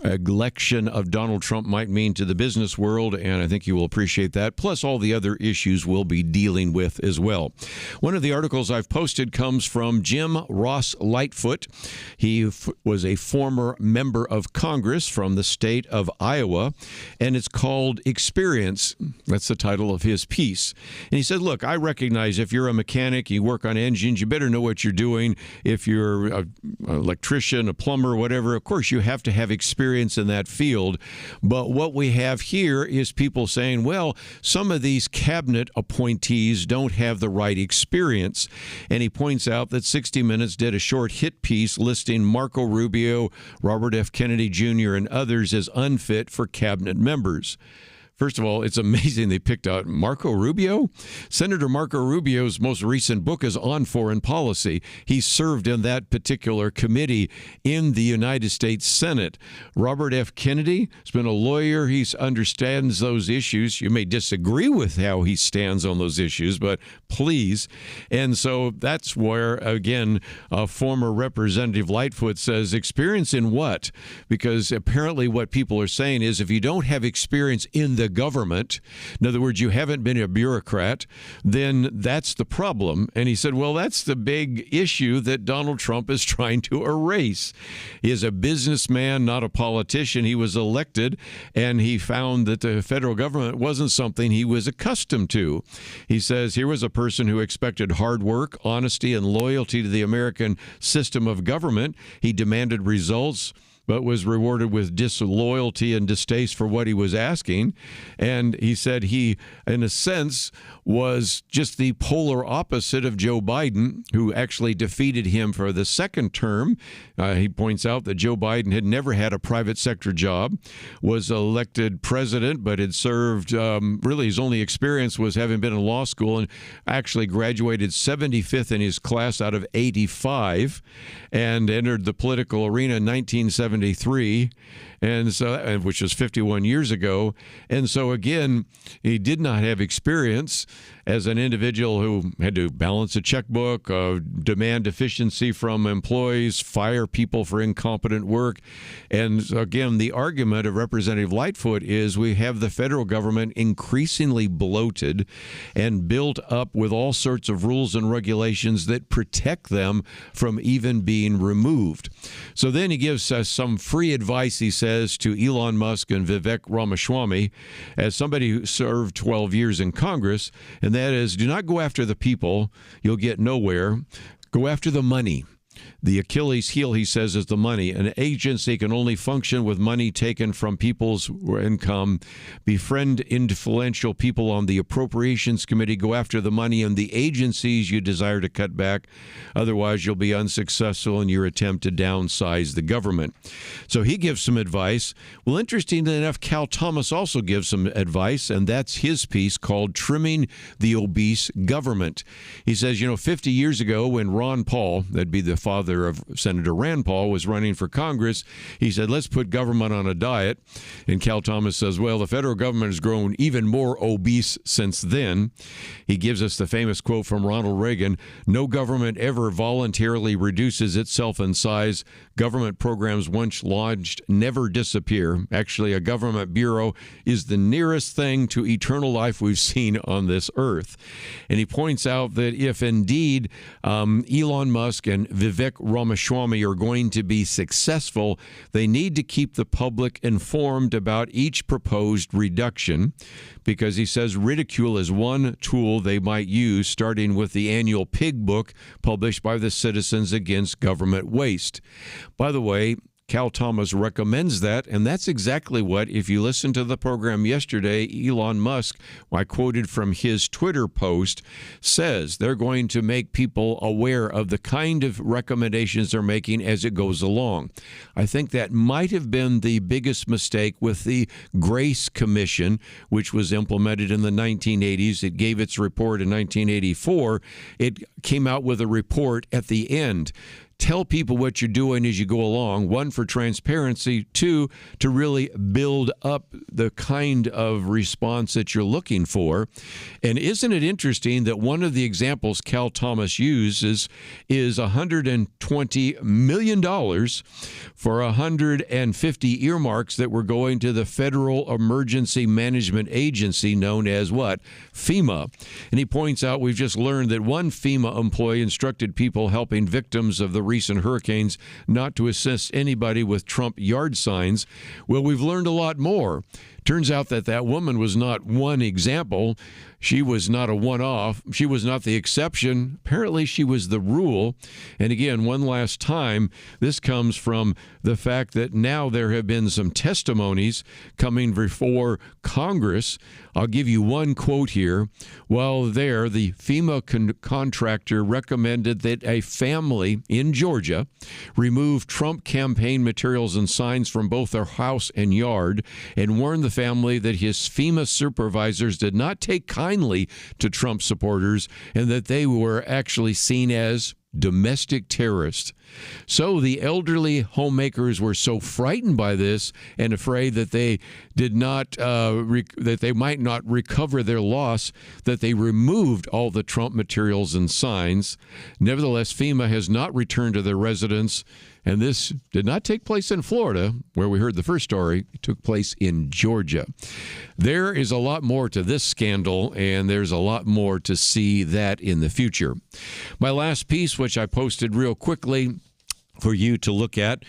election of Donald Trump might mean to the business world, and I think you will appreciate that, plus all the other issues we'll be dealing with as well. One of the articles I've posted comes from Jim Ross Lightfoot. He was a former member of Congress from the state of Iowa, and it's called Experience. That's the title of his piece. And he said, look, I recognize if you're a mechanic, you work on engines, you better know what you're doing. If you're an electrician, a plumber, whatever, of course you have to have experience in that field. But what we have here is people saying, well, some of these cabinet appointees don't have the right experience. And he points out that 60 Minutes did a short hit piece listing Marco Rubio, Robert F. Kennedy Jr., and others as unfit for cabinet members. First of all, it's amazing they picked out Marco Rubio. Senator Marco Rubio's most recent book is on foreign policy. He served in that particular committee in the United States Senate. Robert F. Kennedy has been a lawyer. He understands those issues. You may disagree with how he stands on those issues, but please. And so that's where, again, former Representative Lightfoot says, experience in what? Because apparently what people are saying is if you don't have experience in the government, in other words, you haven't been a bureaucrat, then that's the problem. And he said, well, that's the big issue that Donald Trump is trying to erase. He is a businessman, not a politician. He was elected, and he found that the federal government wasn't something he was accustomed to. He says, here was a person who expected hard work, honesty, and loyalty to the American system of government. He demanded results, but was rewarded with disloyalty and distaste for what he was asking. And he said he, in a sense, was just the polar opposite of Joe Biden, who actually defeated him for the second term. He points out that Joe Biden had never had a private sector job, was elected president, but had served, really his only experience was having been in law school and actually graduated 75th in his class out of 85 and entered the political arena in 1973, and so, which was 51 years ago. And so, again, he did not have experience as an individual who had to balance a checkbook, demand efficiency from employees, fire people for incompetent work. And again, the argument of Representative Lightfoot is we have the federal government increasingly bloated and built up with all sorts of rules and regulations that protect them from even being removed. So then he gives us some free advice, he says, to Elon Musk and Vivek Ramaswamy, as somebody who served 12 years in Congress, and that is, do not go after the people. You'll get nowhere. Go after the money. The Achilles heel, he says, is the money. An agency can only function with money taken from people's income. Befriend influential people on the Appropriations Committee. Go after the money in the agencies you desire to cut back. Otherwise, you'll be unsuccessful in your attempt to downsize the government. So he gives some advice. Well, interestingly enough, Cal Thomas also gives some advice, and that's his piece called Trimming the Obese Government. He says, 50 years ago when Ron Paul, that'd be the father of Senator Rand Paul, was running for Congress, he said, let's put government on a diet. And Cal Thomas says, well, the federal government has grown even more obese since then. He gives us the famous quote from Ronald Reagan, no government ever voluntarily reduces itself in size. Government programs once launched never disappear. Actually, a government bureau is the nearest thing to eternal life we've seen on this earth. And he points out that if indeed Elon Musk and Vivek Ramaswamy are going to be successful, they need to keep the public informed about each proposed reduction, because he says ridicule is one tool they might use, starting with the annual pig book published by the Citizens Against Government Waste. By the way, Cal Thomas recommends that, and that's exactly what, if you listen to the program yesterday, Elon Musk, I quoted from his Twitter post, says they're going to make people aware of the kind of recommendations they're making as it goes along. I think that might have been the biggest mistake with the Grace Commission, which was implemented in the 1980s. It gave its report in 1984. It came out with a report at the end. tell people what you're doing as you go along. One, for transparency. Two, to really build up the kind of response that you're looking for. And isn't it interesting that one of the examples Cal Thomas uses is $120 million for 150 earmarks that were going to the Federal Emergency Management Agency, known as what? FEMA. And he points out we've just learned that one FEMA employee instructed people helping victims of the recent hurricanes not to assist anybody with Trump yard signs. Well, we've learned a lot more. Turns out that woman was not one example. She was not a one-off. She was not the exception. Apparently, she was the rule. And again, one last time, this comes from the fact that now there have been some testimonies coming before Congress. I'll give you one quote here. While there, the FEMA contractor recommended that a family in Georgia remove Trump campaign materials and signs from both their house and yard, and warned the family that his FEMA supervisors did not take kindly to Trump supporters and that they were actually seen as domestic terrorists. So the elderly homemakers were so frightened by this and afraid that they did not that they might not recover their loss that they removed all the Trump materials and signs. Nevertheless, FEMA has not returned to their residents. And this did not take place in Florida, where we heard the first story. It took place in Georgia. There is a lot more to this scandal, and there's a lot more to see that in the future. My last piece, which I posted real quickly for you to look at,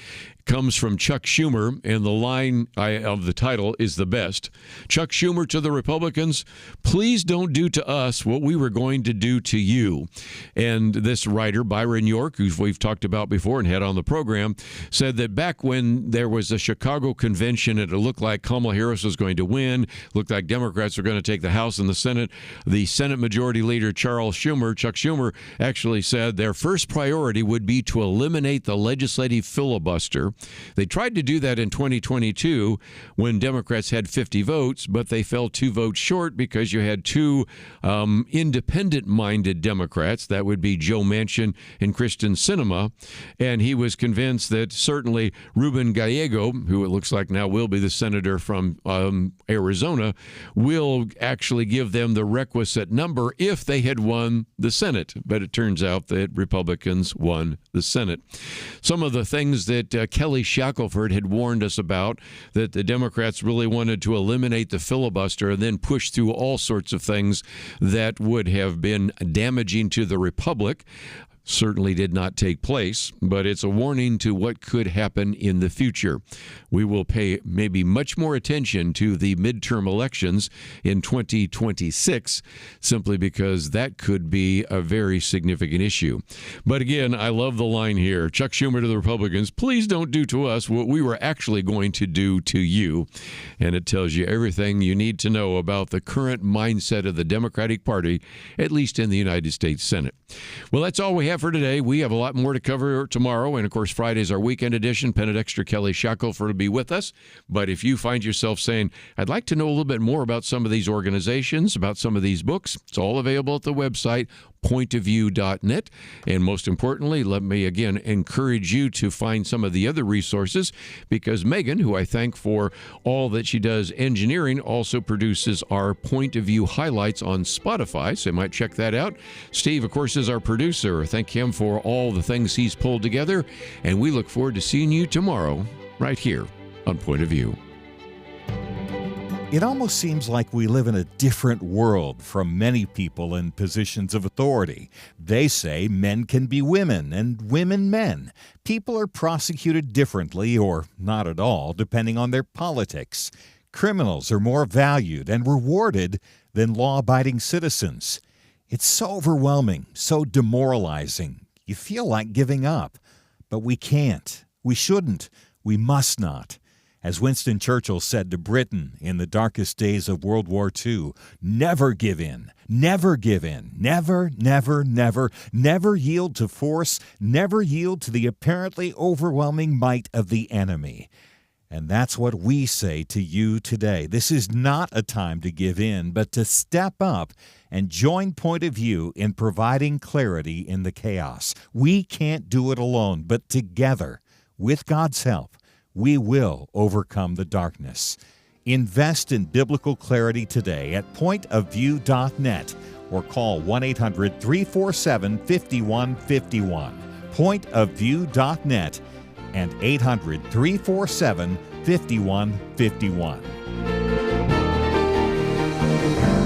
comes from Chuck Schumer, and the line of the title is the best. Chuck Schumer to the Republicans, please don't do to us what we were going to do to you. And this writer, Byron York, who we've talked about before and had on the program, said that back when there was a Chicago convention and it looked like Kamala Harris was going to win, looked like Democrats were going to take the House and the Senate Majority Leader Chuck Schumer, actually said their first priority would be to eliminate the legislative filibuster. They tried to do that in 2022 when Democrats had 50 votes, but they fell 2 votes short because you had 2 independent-minded Democrats. That would be Joe Manchin and Kristen Sinema. And he was convinced that certainly Ruben Gallego, who it looks like now will be the senator from Arizona, will actually give them the requisite number if they had won the Senate. But it turns out that Republicans won the Senate. Some of the things that Kelly Shackelford had warned us about, that the Democrats really wanted to eliminate the filibuster and then push through all sorts of things that would have been damaging to the Republic, certainly did not take place, but it's a warning to what could happen in the future. We will pay maybe much more attention to the midterm elections in 2026, simply because that could be a very significant issue. But again, I love the line here. Chuck Schumer to the Republicans, please don't do to us what we were actually going to do to you. And it tells you everything you need to know about the current mindset of the Democratic Party, at least in the United States Senate. Well, that's all we have for today. We have a lot more to cover tomorrow. And of course, Friday's our weekend edition. Penn Extra Kelly Shackelford will be with us. But if you find yourself saying, I'd like to know a little bit more about some of these organizations, about some of these books, it's all available at the website, pointofview.net. And most importantly, let me again encourage you to find some of the other resources, because Megan, who I thank for all that she does engineering, also produces our Point of View highlights on Spotify, so you might check that out. Steve, of course, is our producer. Thank him for all the things he's pulled together, and we look forward to seeing you tomorrow right here on Point of View. It almost seems like we live in a different world from many people in positions of authority. They say men can be women and women men. People are prosecuted differently or not at all, depending on their politics. Criminals are more valued and rewarded than law-abiding citizens. It's so overwhelming, so demoralizing. You feel like giving up. But we can't. We shouldn't. We must not. As Winston Churchill said to Britain in the darkest days of World War II, never give in, never give in, never, never, never, never yield to force, never yield to the apparently overwhelming might of the enemy. And that's what we say to you today. This is not a time to give in, but to step up and join Point of View in providing clarity in the chaos. We can't do it alone, but together, with God's help, we will overcome the darkness. Invest in biblical clarity today at pointofview.net or call 1-800-347-5151. Pointofview.net and 800-347-5151.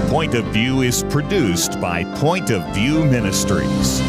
Point of View is produced by Point of View Ministries.